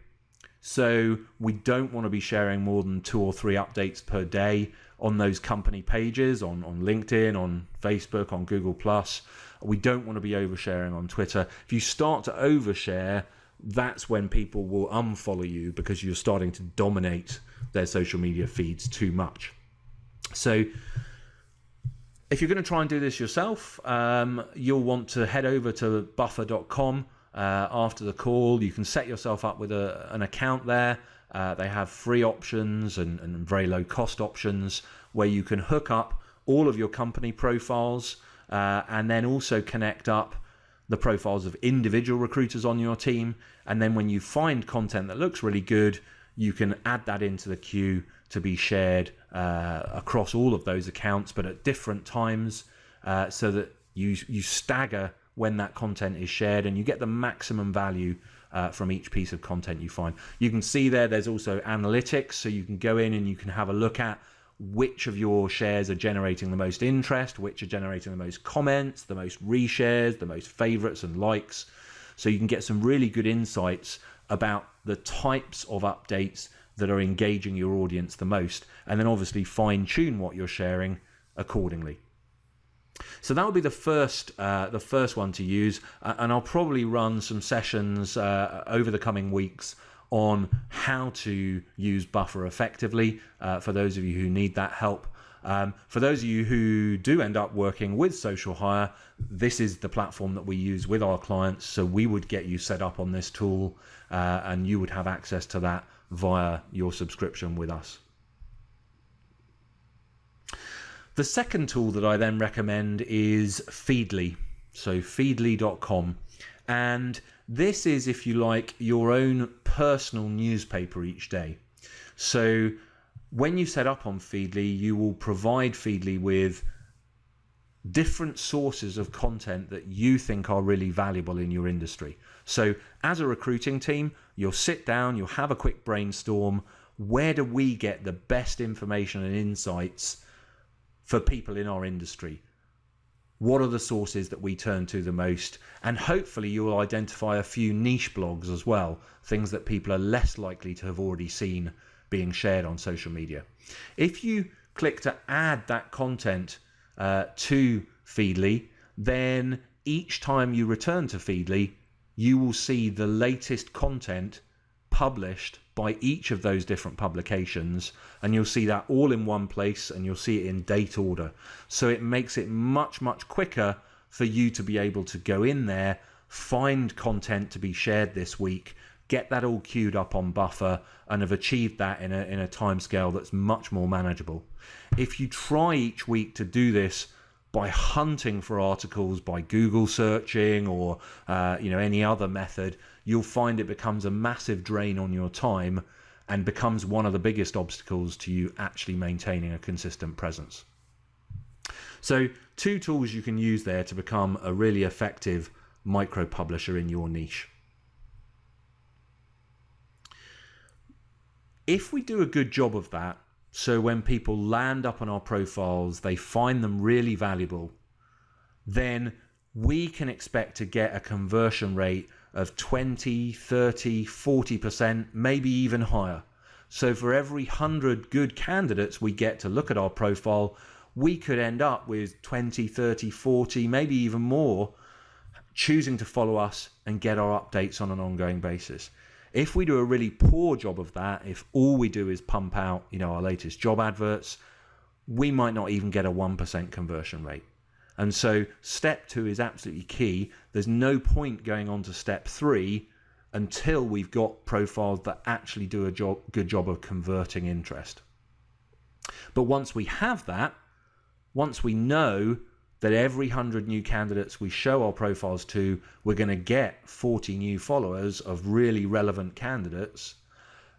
So we don't want to be sharing more than 2 or 3 updates per day on those company pages, on LinkedIn, on Facebook, on Google+. We don't want to be oversharing on Twitter. If you start to overshare, that's when people will unfollow you because you're starting to dominate their social media feeds too much. So if you're going to try and do this yourself, you'll want to head over to buffer.com after the call. You can set yourself up with an account there. They have free options and very low cost options where you can hook up all of your company profiles and then also connect up the profiles of individual recruiters on your team. And then when you find content that looks really good, you can add that into the queue to be shared across all of those accounts, but at different times, so that you stagger when that content is shared and you get the maximum value from each piece of content you find. You can see there's also analytics, so you can go in and you can have a look at which of your shares are generating the most interest, which are generating the most comments, the most reshares, the most favorites and likes. So you can get some really good insights about the types of updates that are engaging your audience the most, and then obviously fine tune what you're sharing accordingly. So that will be the first one to use, and I'll probably run some sessions over the coming weeks on how to use Buffer effectively for those of you who need that help. For those of you who do end up working with Social Hire, this is the platform that we use with our clients, so we would get you set up on this tool and you would have access to that via your subscription with us. The second tool that I then recommend is Feedly, so feedly.com. And this is, if you like, your own personal newspaper each day. So when you set up on Feedly, you will provide Feedly with different sources of content that you think are really valuable in your industry. So as a recruiting team, you'll sit down, you'll have a quick brainstorm. Where do we get the best information and insights for people in our industry? What are the sources that we turn to the most? And hopefully you will identify a few niche blogs as well, things that people are less likely to have already seen being shared on social media. If you click to add that content to Feedly, then each time you return to Feedly, you will see the latest content published by each of those different publications, and you'll see that all in one place, and you'll see it in date order. So it makes it much quicker for you to be able to go in there, find content to be shared this week, get that all queued up on Buffer, and have achieved that in a timescale that's much more manageable. If you try each week to do this by hunting for articles, by Google searching, or any other method, you'll find it becomes a massive drain on your time and becomes one of the biggest obstacles to you actually maintaining a consistent presence. So 2 tools you can use there to become a really effective micro publisher in your niche. If we do a good job of that, so when people land up on our profiles, they find them really valuable, then we can expect to get a conversion rate of 20, 30, 40%, maybe even higher. So for every 100 good candidates we get to look at our profile, we could end up with 20, 30, 40, maybe even more choosing to follow us and get our updates on an ongoing basis. If we do a really poor job of that, if all we do is pump out, our latest job adverts, we might not even get a 1% conversion rate. And so step 2 is absolutely key. There's no point going on to step 3 until we've got profiles that actually do a good job of converting interest. But once we have that, once we know that every 100 new candidates we show our profiles to, we're going to get 40 new followers of really relevant candidates,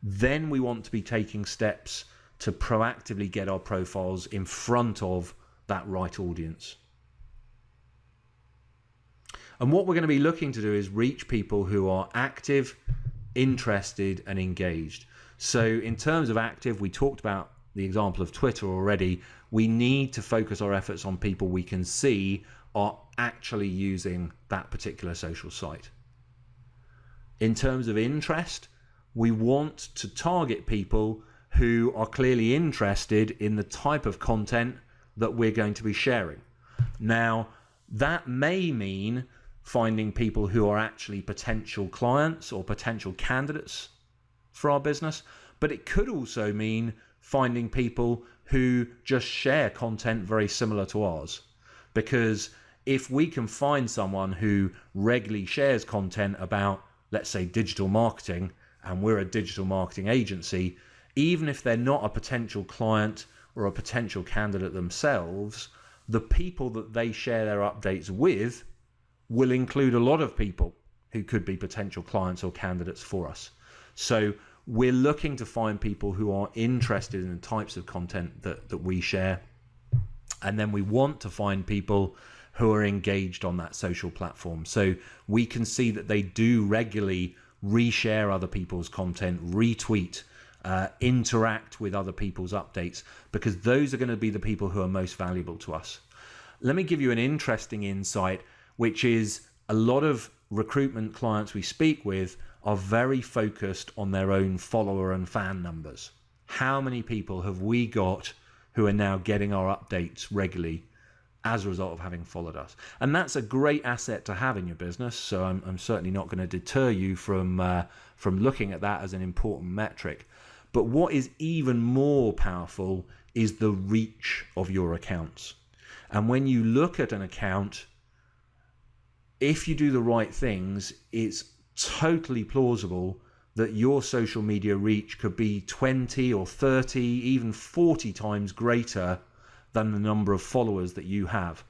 then we want to be taking steps to proactively get our profiles in front of that right audience. And what we're going to be looking to do is reach people who are active, interested, and engaged. So in terms of active, we talked about the example of Twitter already. We need to focus our efforts on people we can see are actually using that particular social site. In terms of interest, we want to target people who are clearly interested in the type of content that we're going to be sharing. Now, that may mean finding people who are actually potential clients or potential candidates for our business, but it could also mean finding people who just share content very similar to ours. Because if we can find someone who regularly shares content about, let's say, digital marketing, and we're a digital marketing agency, even if they're not a potential client or a potential candidate themselves, the people that they share their updates with will include a lot of people who could be potential clients or candidates for us. So we're looking to find people who are interested in the types of content that we share. And then we want to find people who are engaged on that social platform. So we can see that they do regularly reshare other people's content, retweet, interact with other people's updates, because those are going to be the people who are most valuable to us. Let me give you an interesting insight, which is a lot of recruitment clients we speak with are very focused on their own follower and fan numbers. How many people have we got who are now getting our updates regularly as a result of having followed us? And that's a great asset to have in your business. So I'm certainly not going to deter you from looking at that as an important metric. But what is even more powerful is the reach of your accounts. And when you look at an account, if you do the right things, it's totally plausible that your social media reach could be 20 or 30, even 40 times greater than the number of followers that you have.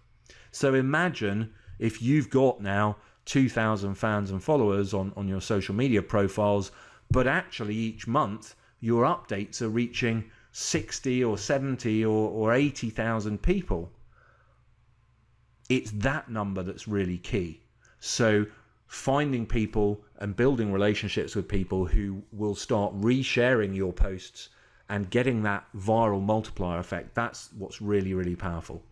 So imagine if you've got now 2,000 fans and followers on your social media profiles, but actually each month your updates are reaching 60 or 70 or 80,000 people. It's that number that's really key. So finding people and building relationships with people who will start resharing your posts and getting that viral multiplier effect, that's what's really, really powerful.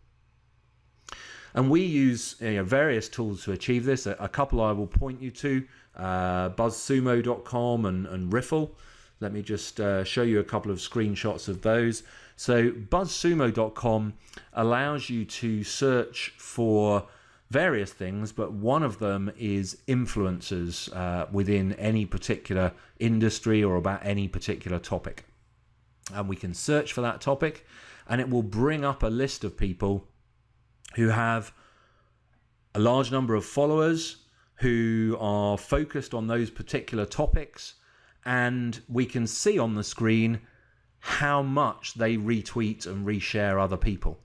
And we use various tools to achieve this. A couple I will point you to, buzzsumo.com and Riffle. Let me just show you a couple of screenshots of those. So buzzsumo.com allows you to search for various things, but one of them is influencers within any particular industry or about any particular topic. And we can search for that topic and it will bring up a list of people who have a large number of followers who are focused on those particular topics, and we can see on the screen how much they retweet and reshare other people.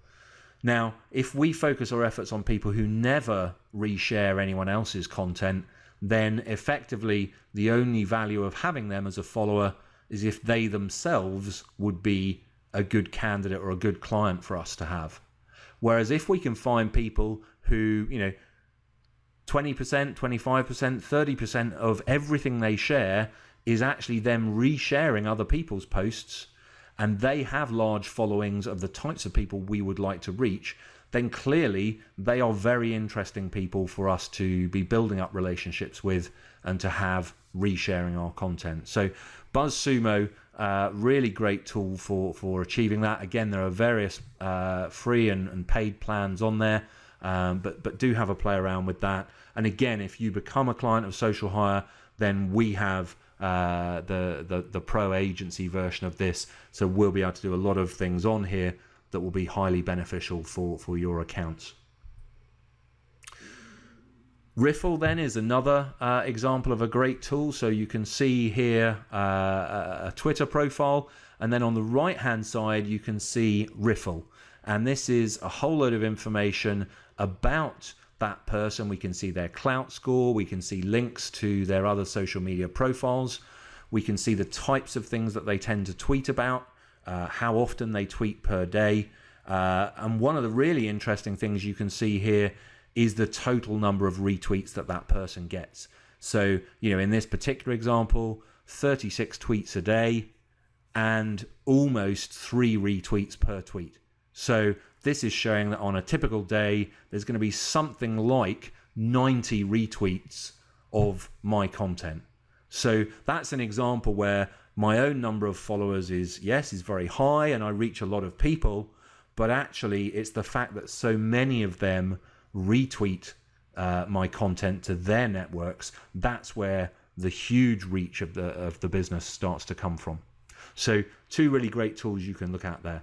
Now, if we focus our efforts on people who never reshare anyone else's content, then effectively the only value of having them as a follower is if they themselves would be a good candidate or a good client for us to have. Whereas if we can find people who, 20%, 25%, 30% of everything they share is actually them resharing other people's posts, and they have large followings of the types of people we would like to reach, then clearly they are very interesting people for us to be building up relationships with and to have resharing our content. So BuzzSumo, really great tool for achieving that. Again, there are various free and paid plans on there, but do have a play around with that. And again, if you become a client of Social Hire, then we have the pro agency version of this, so we'll be able to do a lot of things on here that will be highly beneficial for your accounts. Riffle then is another example of a great tool. So you can see here a Twitter profile, and then on the right hand side you can see Riffle, and this is a whole load of information about that person. We can see their clout score, we can see links to their other social media profiles, we can see the types of things that they tend to tweet about, how often they tweet per day, and one of the really interesting things you can see here is the total number of retweets that person gets. So, in this particular example, 36 tweets a day and almost 3 retweets per tweet. So this is showing that on a typical day, there's going to be something like 90 retweets of my content. So that's an example where my own number of followers is very high and I reach a lot of people, but actually it's the fact that so many of them retweet my content to their networks. That's where the huge reach of the business starts to come from. So 2 really great tools you can look at there.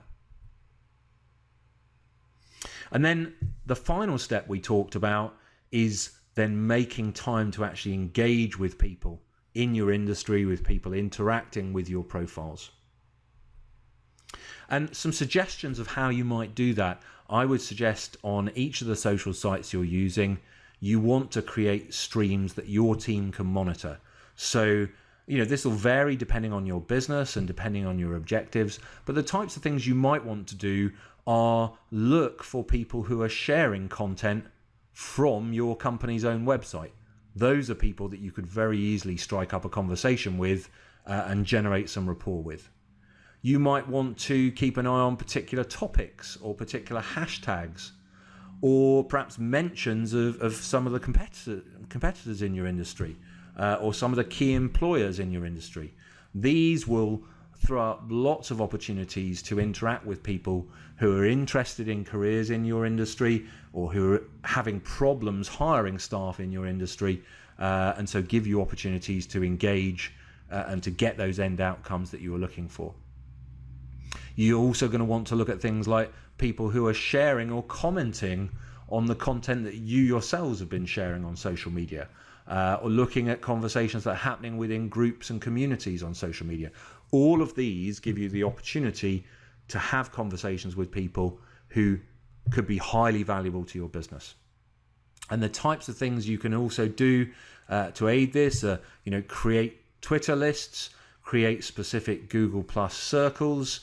And then the final step we talked about is then making time to actually engage with people in your industry, with people interacting with your profiles. And some suggestions of how you might do that. I would suggest on each of the social sites you're using, you want to create streams that your team can monitor. So, this will vary depending on your business and depending on your objectives, but the types of things you might want to do are look for people who are sharing content from your company's own website. Those are people that you could very easily strike up a conversation with and generate some rapport with. You might want to keep an eye on particular topics or particular hashtags, or perhaps mentions of some of the competitors in your industry, or some of the key employers in your industry. These will throw up lots of opportunities to interact with people who are interested in careers in your industry or who are having problems hiring staff in your industry, and so give you opportunities to engage and to get those end outcomes that you are looking for. You're also going to want to look at things like people who are sharing or commenting on the content that you yourselves have been sharing on social media, or looking at conversations that are happening within groups and communities on social media. All of these give you the opportunity to have conversations with people who could be highly valuable to your business. And the types of things you can also do to aid this are, create Twitter lists, create specific Google Plus circles,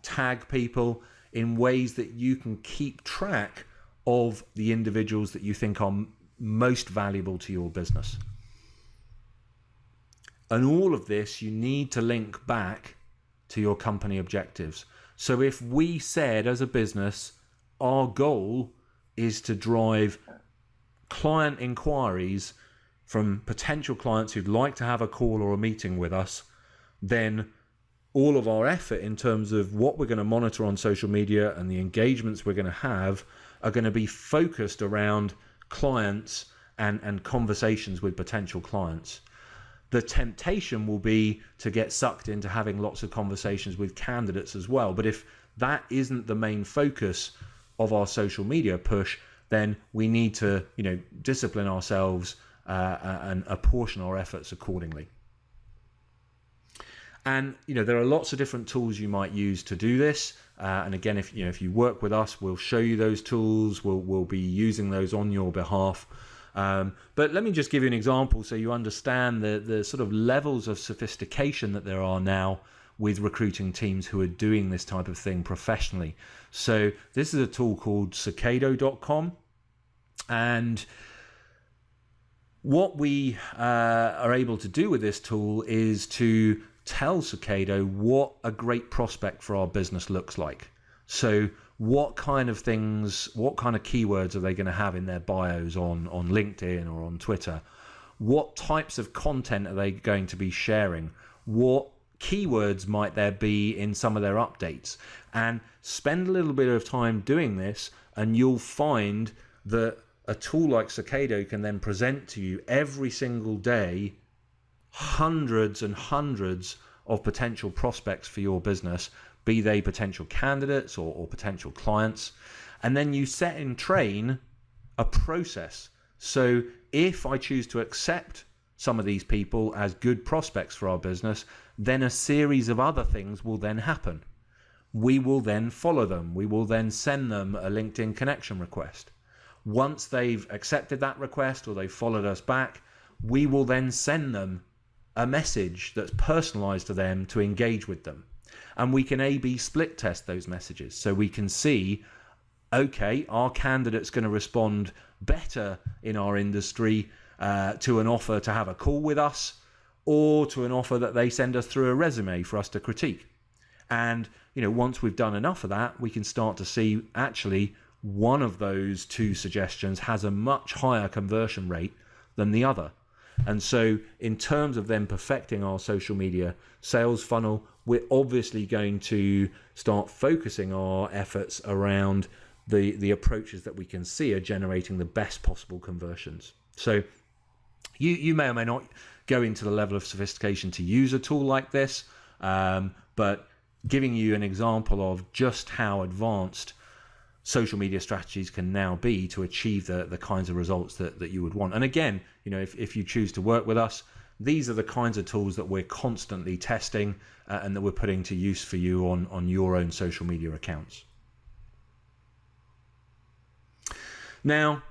tag people in ways that you can keep track of the individuals that you think are most valuable to your business. And all of this you need to link back to your company objectives. So if we said as a business, our goal is to drive client inquiries from potential clients who'd like to have a call or a meeting with us, then all of our effort in terms of what we're going to monitor on social media and the engagements we're going to have are going to be focused around clients and conversations with potential clients. The temptation will be to get sucked into having lots of conversations with candidates as well. But if that isn't the main focus of our social media push, then we need to, discipline ourselves and apportion our efforts accordingly. And there are lots of different tools you might use to do this. And again, if you work with us, we'll show you those tools. We'll be using those on your behalf. But let me just give you an example so you understand the sort of levels of sophistication that there are now with recruiting teams who are doing this type of thing professionally. So this is a tool called Cicado.com, and what we are able to do with this tool is to tell Cicado what a great prospect for our business looks like. So what kind of things, what kind of keywords are they going to have in their bios on LinkedIn or on Twitter? What types of content are they going to be sharing? What keywords might there be in some of their updates? And spend a little bit of time doing this, and you'll find that a tool like Cicado can then present to you every single day hundreds and hundreds of potential prospects for your business, be they potential candidates or potential clients. And then you set in train a process. So if I choose to accept some of these people as good prospects for our business, then a series of other things will then happen. We will then follow them. We will then send them a LinkedIn connection request. Once they've accepted that request or they've followed us back, we will then send them a message that's personalized to them to engage with them. And we can A/B split test those messages. So we can see, okay, our candidate's going to respond better in our industry to an offer to have a call with us, or to an offer that they send us through a resume for us to critique. And, once we've done enough of that, we can start to see actually one of those two suggestions has a much higher conversion rate than the other. And so in terms of them perfecting our social media sales funnel, we're obviously going to start focusing our efforts around the approaches that we can see are generating the best possible conversions. So you may or may not go into the level of sophistication to use a tool like this, but giving you an example of just how advanced social media strategies can now be to achieve the kinds of results that you would want. And again, if you choose to work with us, these are the kinds of tools that we're constantly testing and that we're putting to use for you on your own social media accounts. Now,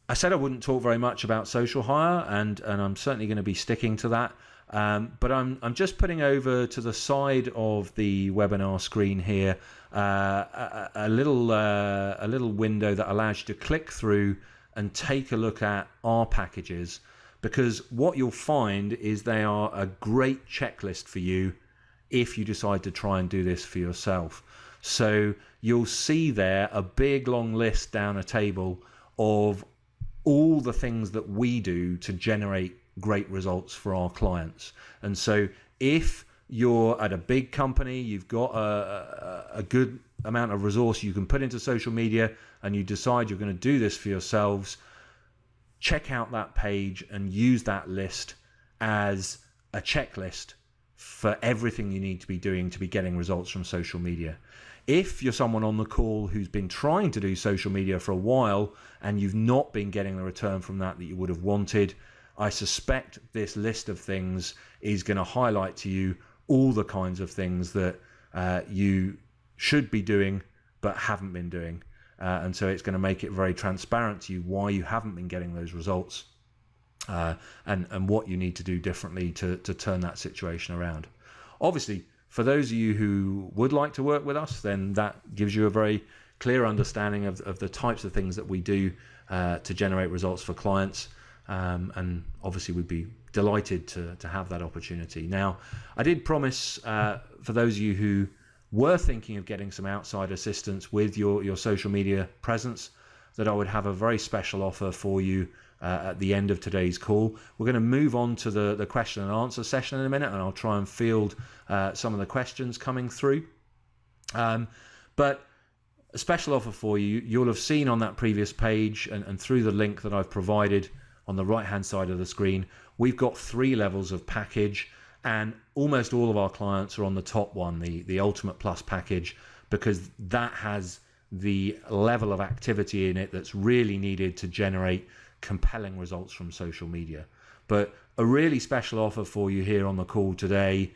I said I wouldn't talk very much about social hire, and I'm certainly going to be sticking to that. But I'm just putting over to the side of the webinar screen here a little window that allows you to click through and take a look at our packages, because what you'll find is they are a great checklist for you if you decide to try and do this for yourself. So you'll see there a big long list down a table of all the things that we do to generate great results for our clients. And so if you're at a big company, you've got a good amount of resource you can put into social media, and you decide you're going to do this for yourselves, check out that page and use that list as a checklist for everything you need to be doing to be getting results from social media. If you're someone on the call who's been trying to do social media for a while and you've not been getting the return from that you would have wanted, I suspect this list of things is going to highlight to you all the kinds of things that you should be doing but haven't been doing. And so it's going to make it very transparent to you why you haven't been getting those results and what you need to do differently to turn that situation around. Obviously, for those of you who would like to work with us, then that gives you a very clear understanding of the types of things that we do to generate results for clients. And obviously we'd be delighted to have that opportunity. Now, I did promise for those of you who were thinking of getting some outside assistance with your social media presence, that I would have a very special offer for you at the end of today's call. We're going to move on to the question and answer session in a minute, and I'll try and field some of the questions coming through. But a special offer for you, you'll have seen on that previous page and through the link that I've provided on the right hand side of the screen, we've got 3 levels of package, and almost all of our clients are on the top one, the Ultimate Plus package, because that has the level of activity in it that's really needed to generate compelling results from social media. But a really special offer for you here on the call today.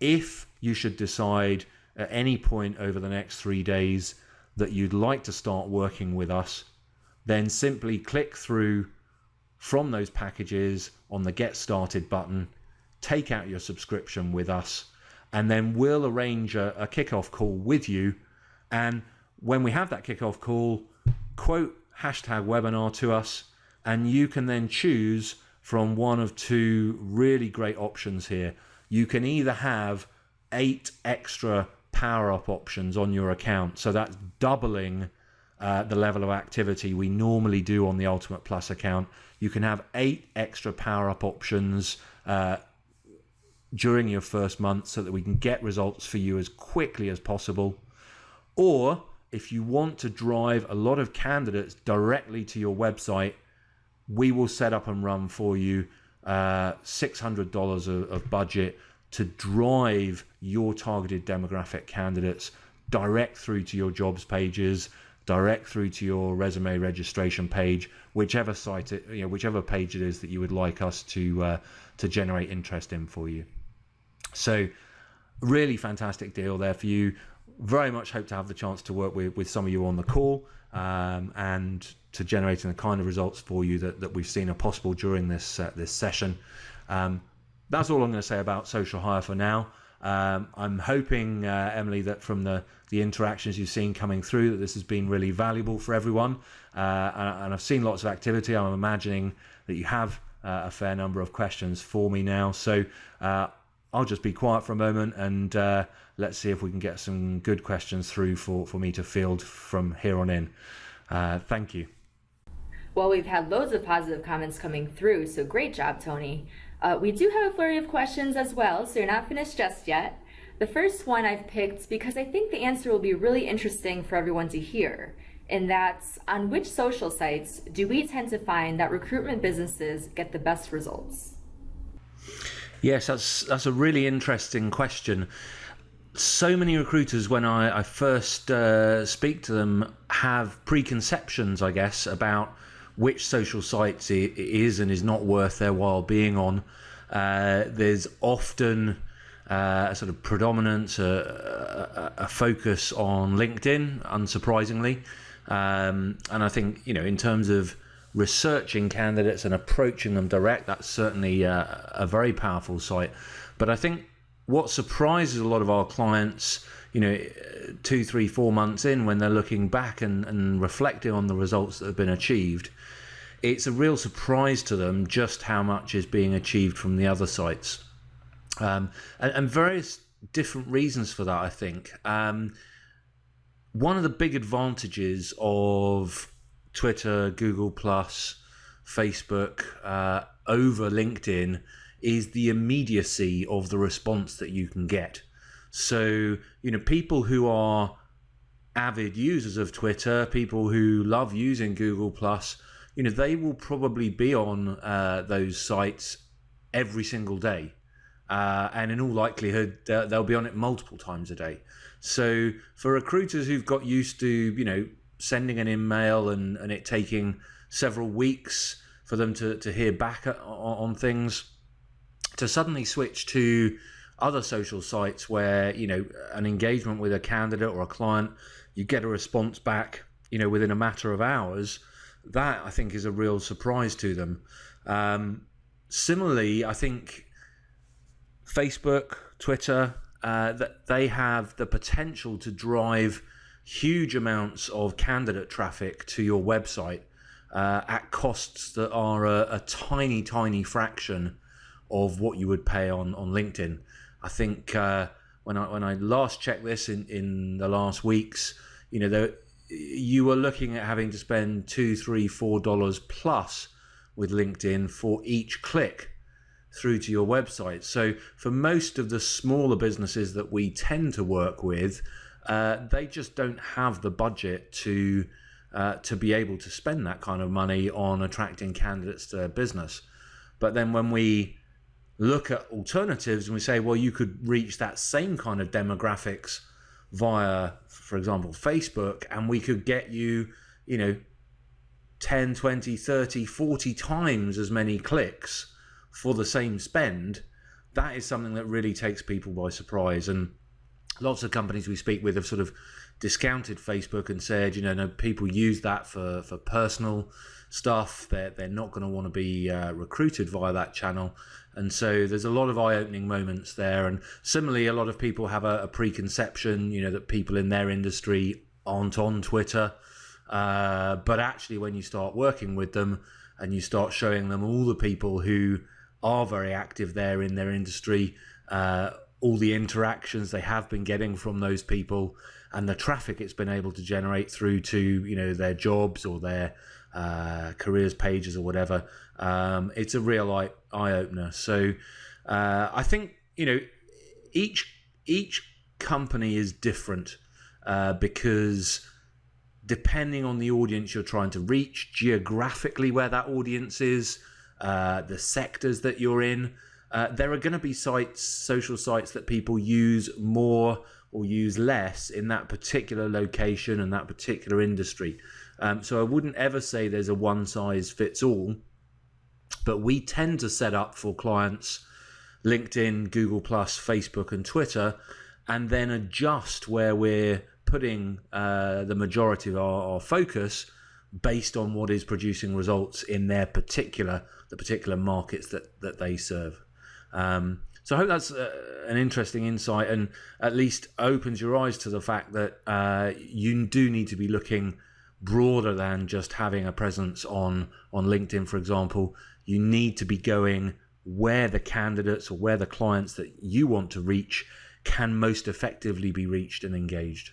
If you should decide at any point over the next 3 days that you'd like to start working with us, then simply click through from those packages on the Get Started button, take out your subscription with us, and then we'll arrange a kickoff call with you. And when we have that kickoff call, quote #webinar to us, and you can then choose from one of 2 really great options here. You can either have 8 extra power up options on your account. So that's doubling the level of activity we normally do on the Ultimate Plus account. You can have 8 extra power up options during your first month so that we can get results for you as quickly as possible. Or if you want to drive a lot of candidates directly to your website, we will set up and run for you $600 of budget to drive your targeted demographic candidates direct through to your jobs pages, direct through to your resume registration page, whichever site whichever page it is that you would like us to generate interest in for you. So really fantastic deal there for you. Very much hope to have the chance to work with some of you on the call and to generating the kind of results for you that we've seen are possible during this session. That's all I'm going to say about Social Hire for now. I'm hoping, Emily, that from the interactions you've seen coming through, that this has been really valuable for everyone. And I've seen lots of activity. I'm imagining that you have a fair number of questions for me now. So I'll just be quiet for a moment and let's see if we can get some good questions through for me to field from here on in. Thank you. Well, we've had loads of positive comments coming through, so great job, Tony. We do have a flurry of questions as well, so you're not finished just yet. The first one I've picked because I think the answer will be really interesting for everyone to hear, and that's on which social sites do we tend to find that recruitment businesses get the best results? Yes, that's a really interesting question. So many recruiters, when I first speak to them, have preconceptions, I guess, about which social sites it is and is not worth their while being on. There's often a sort of predominance, a focus on LinkedIn, unsurprisingly. And I think, in terms of researching candidates and approaching them direct, that's certainly a very powerful site. But I think what surprises a lot of our clients, 2, 3, 4 months in, when they're looking back and reflecting on the results that have been achieved, it's a real surprise to them just how much is being achieved from the other sites. And various different reasons for that, I think. One of the big advantages of Twitter, Google+, Facebook, over LinkedIn is the immediacy of the response that you can get. So, people who are avid users of Twitter, people who love using Google+, they will probably be on those sites every single day. And in all likelihood, they'll be on it multiple times a day. So for recruiters who've got used to, sending an email and it taking several weeks for them to hear back on things, to suddenly switch to other social sites where, an engagement with a candidate or a client, you get a response back, within a matter of hours, that I think is a real surprise to them. Similarly, I think Facebook, Twitter, that they have the potential to drive huge amounts of candidate traffic to your website at costs that are a tiny, tiny fraction of what you would pay on LinkedIn. I think when I last checked this in the last weeks, you were looking at having to spend $2, $3, $4 plus with LinkedIn for each click through to your website. So for most of the smaller businesses that we tend to work with, they just don't have the budget to be able to spend that kind of money on attracting candidates to their business. But then when we look at alternatives and we say, well, you could reach that same kind of demographics via, for example, Facebook, and we could get you, 10, 20, 30, 40 times as many clicks for the same spend, that is something that really takes people by surprise. And lots of companies we speak with have sort of discounted Facebook and said, no, people use that for personal stuff. They're not going to want to be recruited via that channel. And so there's a lot of eye-opening moments there. And similarly, a lot of people have a preconception, that people in their industry aren't on Twitter. But actually, when you start working with them and you start showing them all the people who are very active there in their industry, all the interactions they have been getting from those people and the traffic it's been able to generate through to their jobs or their careers pages or whatever. It's a real eye-opener. So I think each company is different because depending on the audience you're trying to reach, geographically where that audience is, the sectors that you're in, there are going to be social sites that people use more or use less in that particular location and that particular industry. So I wouldn't ever say there's a one size fits all, but we tend to set up for clients LinkedIn, Google+, Facebook and Twitter, and then adjust where we're putting the majority of our focus based on what is producing results in the particular markets that they serve. So I hope that's an interesting insight and at least opens your eyes to the fact that you do need to be looking broader than just having a presence on LinkedIn, for example. You need to be going where the candidates or where the clients that you want to reach can most effectively be reached and engaged.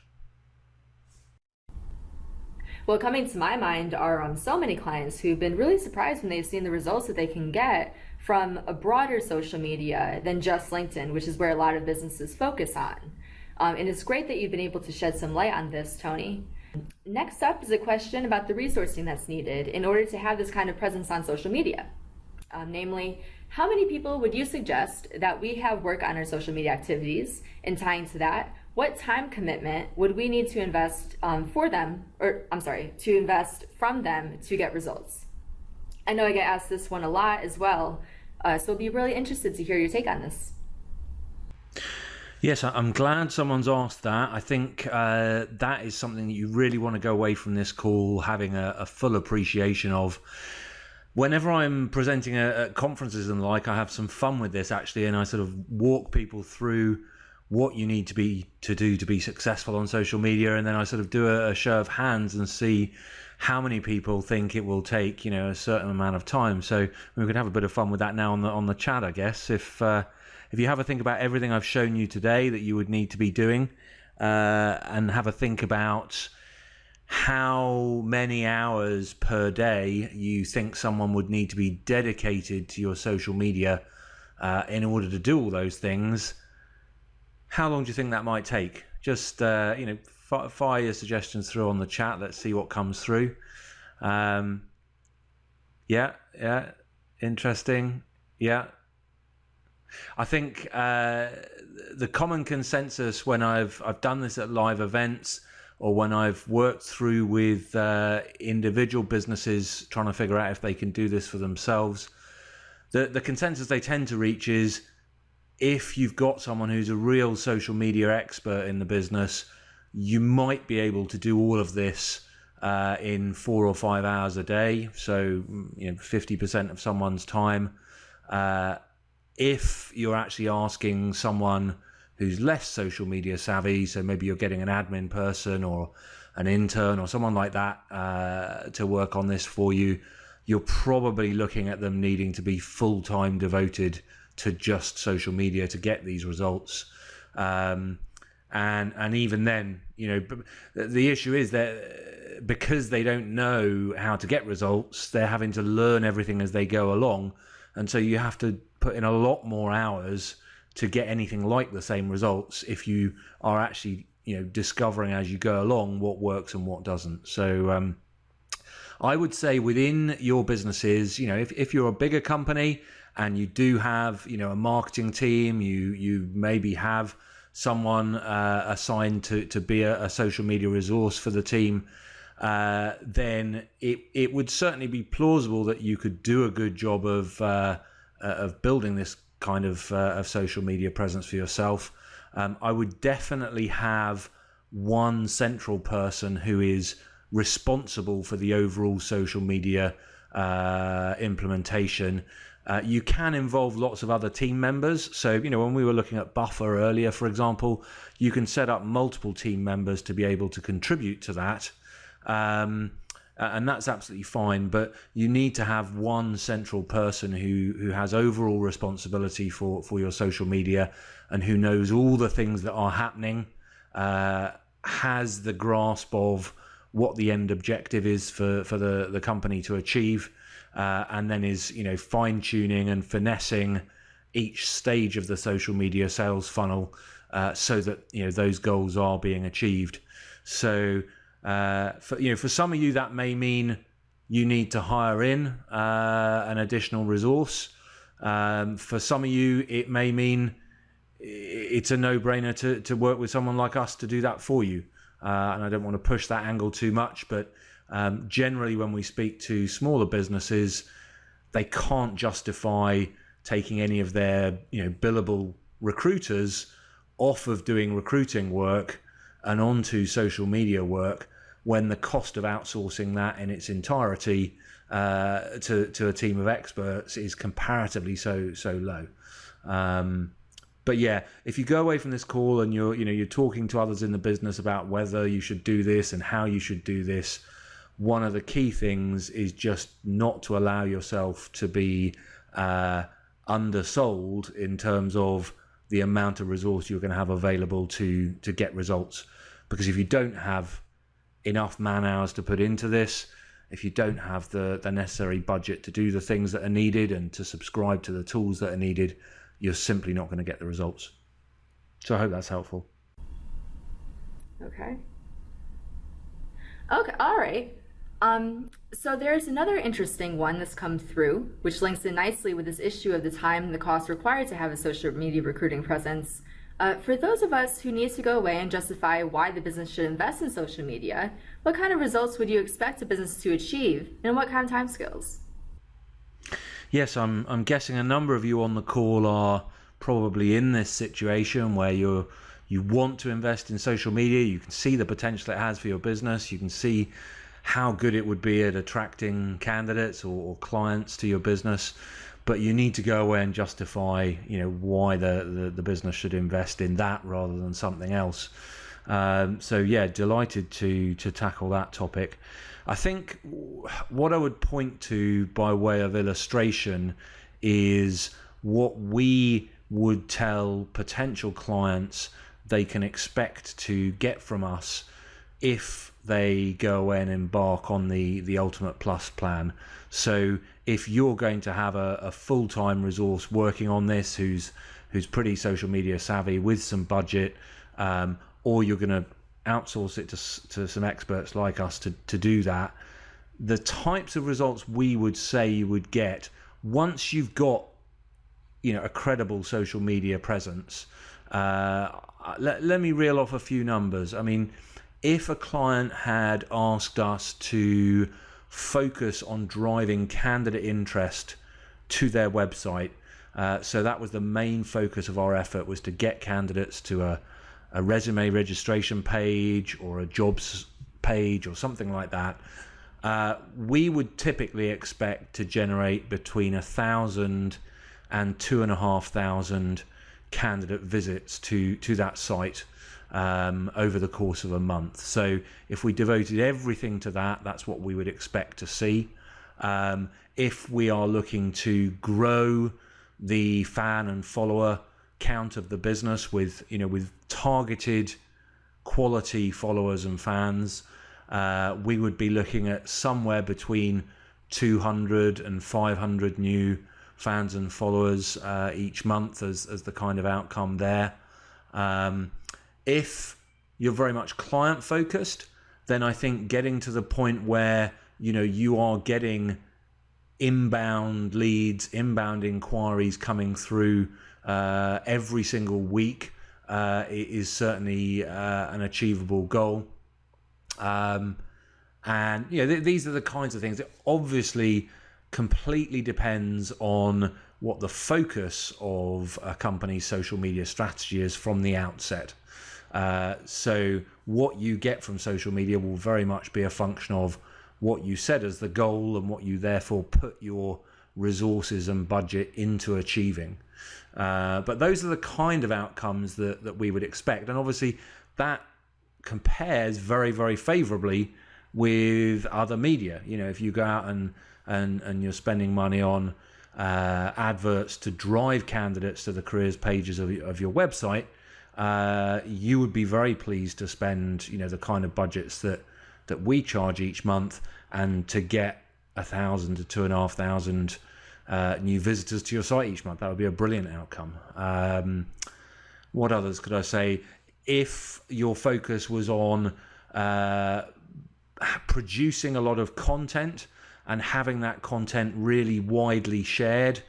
Well, coming to my mind are so many clients who've been really surprised when they've seen the results that they can get from a broader social media than just LinkedIn, which is where a lot of businesses focus on. And it's great that you've been able to shed some light on this, Tony. Next up is a question about the resourcing that's needed in order to have this kind of presence on social media. Namely, how many people would you suggest that we have work on our social media activities? And tying to that, what time commitment would we need to invest to invest from them to get results? I know I get asked this one a lot as well, so I'll be really interested to hear your take on this. Yes, I'm glad someone's asked that. I think that is something that you really want to go away from this call having a full appreciation of. Whenever I'm presenting at conferences and the like, I have some fun with this actually, and I sort of walk people through what you need to do to be successful on social media, and then I sort of do a show of hands and see how many people think it will take a certain amount of time. So we could have a bit of fun with that now on the chat, I guess. If you have a think about everything I've shown you today that you would need to be doing, and have a think about how many hours per day you think someone would need to be dedicated to your social media in order to do all those things, how long do you think that might take? Just fire your suggestions through on the chat. Let's see what comes through. Interesting. Yeah. I think the common consensus when I've done this at live events or when I've worked through with individual businesses trying to figure out if they can do this for themselves, the consensus they tend to reach is if you've got someone who's a real social media expert in the business, you might be able to do all of this in 4 or 5 hours a day. So 50% of someone's time. If you're actually asking someone who's less social media savvy, so maybe you're getting an admin person or an intern or someone like that to work on this for you, you're probably looking at them needing to be full-time devoted to just social media to get these results. And even then, the issue is that because they don't know how to get results, they're having to learn everything as they go along. And so you have to put in a lot more hours to get anything like the same results if you are actually, discovering as you go along what works and what doesn't. So I would say within your businesses, if you're a bigger company and you do have, a marketing team, you maybe have someone assigned to be a social media resource for the team, then it would certainly be plausible that you could do a good job of building this kind of social media presence for yourself. I would definitely have one central person who is responsible for the overall social media implementation. You can involve lots of other team members. So, when we were looking at Buffer earlier, for example, you can set up multiple team members to be able to contribute to that. and that's absolutely fine. But you need to have one central person who has overall responsibility for your social media, and who knows all the things that are happening, has the grasp of what the end objective is for the company to achieve, and then is fine tuning and finessing each stage of the social media sales funnel, so that those goals are being achieved. So for some of you, that may mean you need to hire in an additional resource. For some of you, it may mean it's a no-brainer to work with someone like us to do that for you. And I don't want to push that angle too much, but generally when we speak to smaller businesses, they can't justify taking any of their billable recruiters off of doing recruiting work and onto social media work, when the cost of outsourcing that in its entirety to a team of experts is comparatively so low. But yeah, if you go away from this call and you're talking to others in the business about whether you should do this and how you should do this, one of the key things is just not to allow yourself to be undersold in terms of the amount of resource you're going to have available to get results. Because if you don't have enough man hours to put into this, if you don't have the necessary budget to do the things that are needed and to subscribe to the tools that are needed, you're simply not going to get the results. So I hope that's helpful. Okay, all right. So there's another interesting one that's come through, which links in nicely with this issue of the time and the cost required to have a social media recruiting presence. For those of us who need to go away and justify why the business should invest in social media, what kind of results would you expect a business to achieve, and what kind of timescales? Yes, I'm guessing a number of you on the call are probably in this situation where you want to invest in social media. You can see the potential it has for your business. You can see how good it would be at attracting candidates or clients to your business, but you need to go away and justify why the business should invest in that rather than something else. So yeah, delighted to tackle that topic. I think what I would point to by way of illustration is what we would tell potential clients they can expect to get from us if they go away and embark on the Ultimate Plus plan. So if you're going to have a full-time resource working on this who's pretty social media savvy with some budget, or you're going to outsource it to some experts like us to do that, the types of results we would say you would get once you've got a credible social media presence. Let me reel off a few numbers. I mean, if a client had asked us to focus on driving candidate interest to their website, so that was the main focus of our effort, was to get candidates to a resume registration page or a jobs page or something like that, we would typically expect to generate between 1,000 and 2,500 candidate visits to that site over the course of a month. So if we devoted everything to that, that's what we would expect to see. If we are looking to grow the fan and follower count of the business with targeted quality followers and fans, we would be looking at somewhere between 200 and 500 new fans and followers each month as the kind of outcome there. If you're very much client focused, then I think getting to the point where you are getting inbound leads, inbound inquiries coming through every single week is certainly an achievable goal. And these are the kinds of things that obviously completely depends on what the focus of a company's social media strategy is from the outset. So what you get from social media will very much be a function of what you set as the goal and what you therefore put your resources and budget into achieving. But those are the kind of outcomes that we would expect. And obviously that compares very, very favorably with other media. You know, if you go out and you're spending money on adverts to drive candidates to the careers pages of your website, you would be very pleased to spend, you know, the kind of budgets that we charge each month, and to get 1,000 to 2,500 new visitors to your site each month. That would be a brilliant outcome. What others could I say? If your focus was on producing a lot of content and having that content really widely shared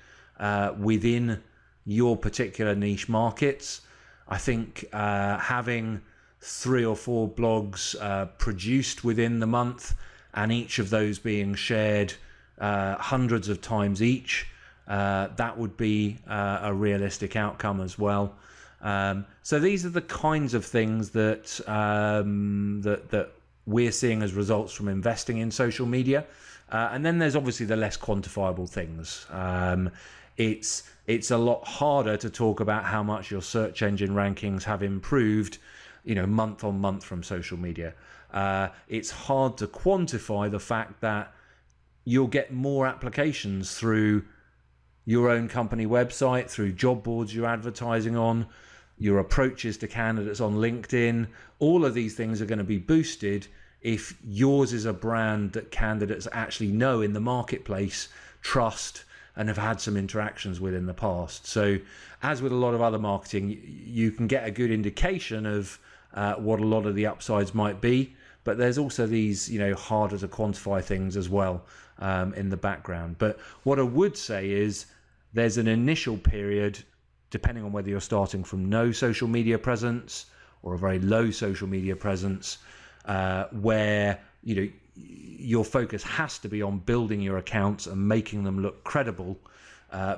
within your particular niche markets, I think having 3 or 4 blogs produced within the month, and each of those being shared hundreds of times each, that would be a realistic outcome as well. So these are the kinds of things that that we're seeing as results from investing in social media. And then there's obviously the less quantifiable things. It's a lot harder to talk about how much your search engine rankings have improved, you know, month on month from social media. It's hard to quantify the fact that you'll get more applications through your own company website, through job boards you're advertising on, your approaches to candidates on LinkedIn. All of these things are going to be boosted if yours is a brand that candidates actually know in the marketplace, trust, and have had some interactions with in the past. So as with a lot of other marketing, you can get a good indication of what a lot of the upsides might be, but there's also these, you know, harder to quantify things as well in the background. But what I would say is there's an initial period, depending on whether you're starting from no social media presence or a very low social media presence, where, you know, your focus has to be on building your accounts and making them look credible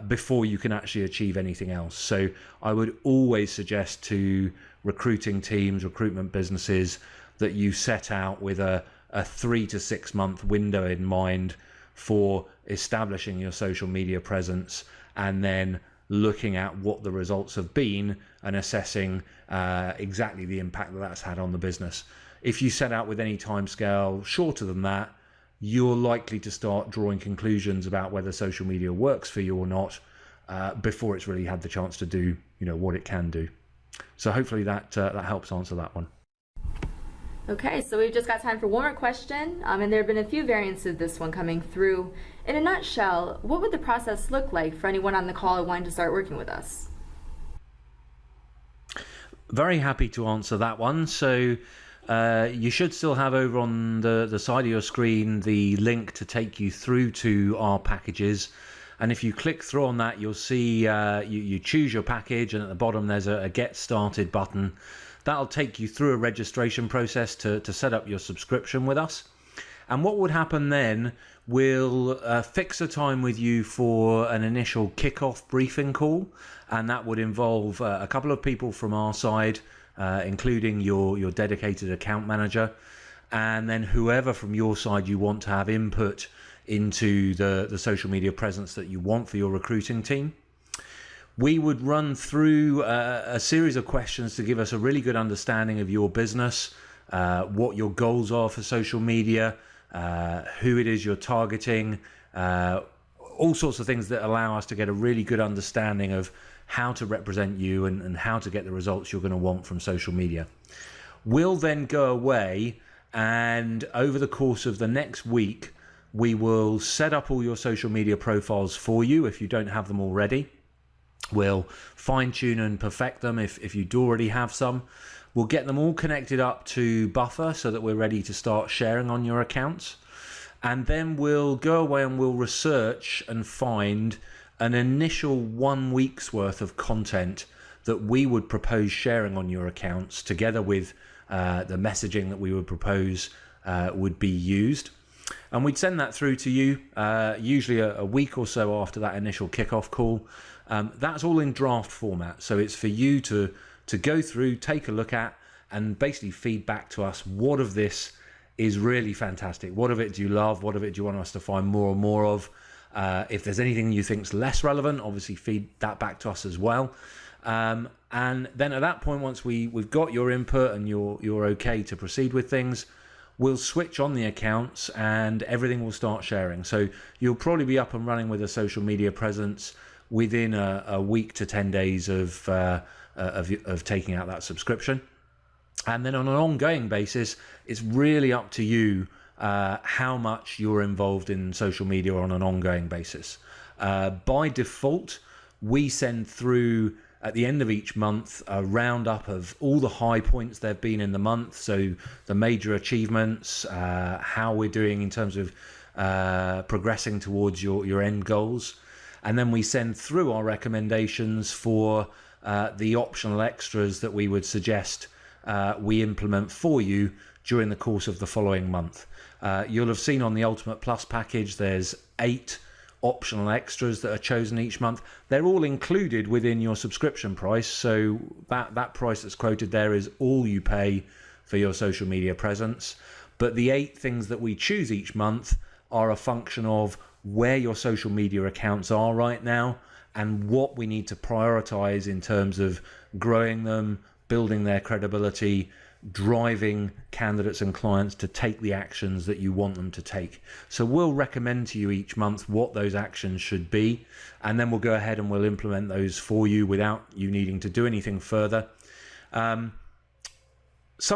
before you can actually achieve anything else. So I would always suggest to recruiting teams, recruitment businesses, that you set out with a 3 to 6 month window in mind for establishing your social media presence, and then looking at what the results have been and assessing exactly the impact that that's had on the business. If you set out with any timescale shorter than that, you're likely to start drawing conclusions about whether social media works for you or not before it's really had the chance to do, you know, what it can do. So hopefully that helps answer that one. Okay, so we've just got time for one more question, and there have been a few variants of this one coming through. In a nutshell, what would the process look like for anyone on the call wanting to start working with us? Very happy to answer that one. So you should still have over on the side of your screen the link to take you through to our packages. And if you click through on that, you'll see you choose your package, and at the bottom there's a Get Started button. That'll take you through a registration process to set up your subscription with us. And what would happen then, we'll fix a time with you for an initial kickoff briefing call, and that would involve a couple of people from our side, including your dedicated account manager, and then whoever from your side you want to have input into the social media presence that you want for your recruiting team. We would run through a series of questions to give us a really good understanding of your business, what your goals are for social media, who it is you're targeting, all sorts of things that allow us to get a really good understanding of how to represent you and how to get the results you're going to want from social media. We'll then go away, and over the course of the next week, we will set up all your social media profiles for you if you don't have them already. We'll fine tune and perfect them if you do already have some. We'll get them all connected up to Buffer so that we're ready to start sharing on your accounts. And then we'll go away and we'll research and find an initial 1 week's worth of content that we would propose sharing on your accounts, together with the messaging that we would propose would be used. And we'd send that through to you usually a week or so after that initial kickoff call. That's all in draft format, so it's for you to go through, take a look at, and basically feed back to us what of this is really fantastic, what of it do you love, what of it do you want us to find more and more of. If there's anything you think's less relevant, obviously feed that back to us as well. And then at that point, once we've got your input and you're okay to proceed with things, we'll switch on the accounts and everything will start sharing. So you'll probably be up and running with a social media presence within a week to 10 days of taking out that subscription. And then on an ongoing basis, it's really up to you how much you're involved in social media on an ongoing basis. By default, we send through at the end of each month a roundup of all the high points there have been in the month. So the major achievements, how we're doing in terms of progressing towards your end goals. And then we send through our recommendations for the optional extras that we would suggest we implement for you during the course of the following month. You'll have seen on the Ultimate Plus package, there's 8 optional extras that are chosen each month. They're all included within your subscription price. So that price that's quoted there is all you pay for your social media presence. But the 8 things that we choose each month are a function of where your social media accounts are right now and what we need to prioritize in terms of growing them, building their credibility, driving candidates and clients to take the actions that you want them to take. So we'll recommend to you each month what those actions should be, and then we'll go ahead and we'll implement those for you without you needing to do anything further. Some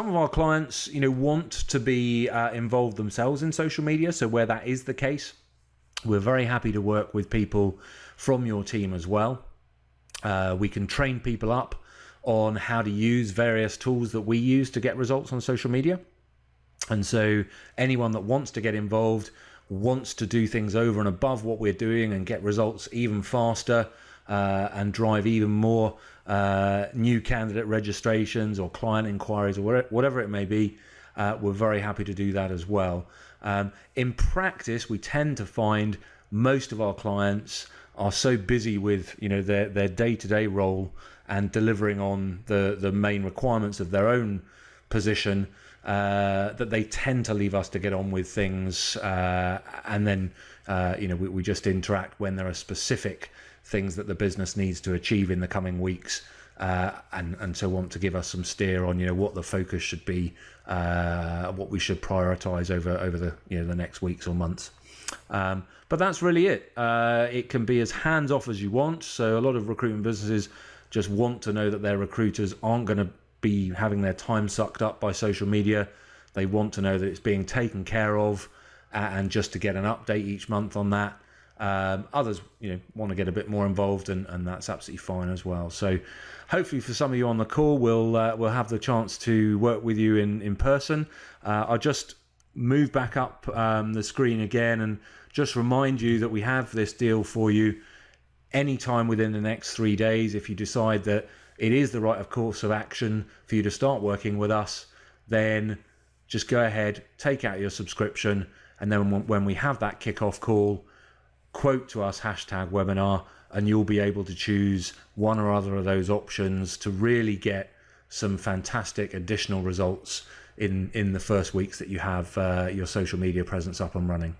of our clients, want to be involved themselves in social media. So where that is the case, we're very happy to work with people from your team as well. We can train people up on how to use various tools that we use to get results on social media. And so anyone that wants to get involved, wants to do things over and above what we're doing and get results even faster and drive even more new candidate registrations or client inquiries or whatever it may be, we're very happy to do that as well. In practice, we tend to find most of our clients are so busy with their day-to-day role and delivering on the main requirements of their own position that they tend to leave us to get on with things, and then we just interact when there are specific things that the business needs to achieve in the coming weeks, and so want to give us some steer on what the focus should be, what we should prioritize over the next weeks or months. But that's really it. It can be as hands off as you want. So a lot of recruitment businesses just want to know that their recruiters aren't going to be having their time sucked up by social media. They want to know that it's being taken care of, and just to get an update each month on that. Others, want to get a bit more involved, and that's absolutely fine as well. So hopefully for some of you on the call, we'll have the chance to work with you in person. I'll just move back up the screen again and just remind you that we have this deal for you anytime within the next 3 days. If you decide that it is the right of course of action for you to start working with us, then just go ahead, take out your subscription, and then when we have that kickoff call, quote to us #webinar, and you'll be able to choose one or other of those options to really get some fantastic additional results in the first weeks that you have your social media presence up and running.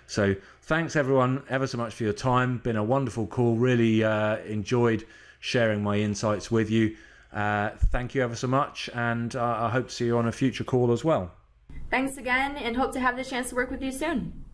So thanks everyone ever so much for your time. Been a wonderful call. Really enjoyed sharing my insights with you. Thank you ever so much, and I hope to see you on a future call as well. Thanks again, and hope to have the chance to work with you soon.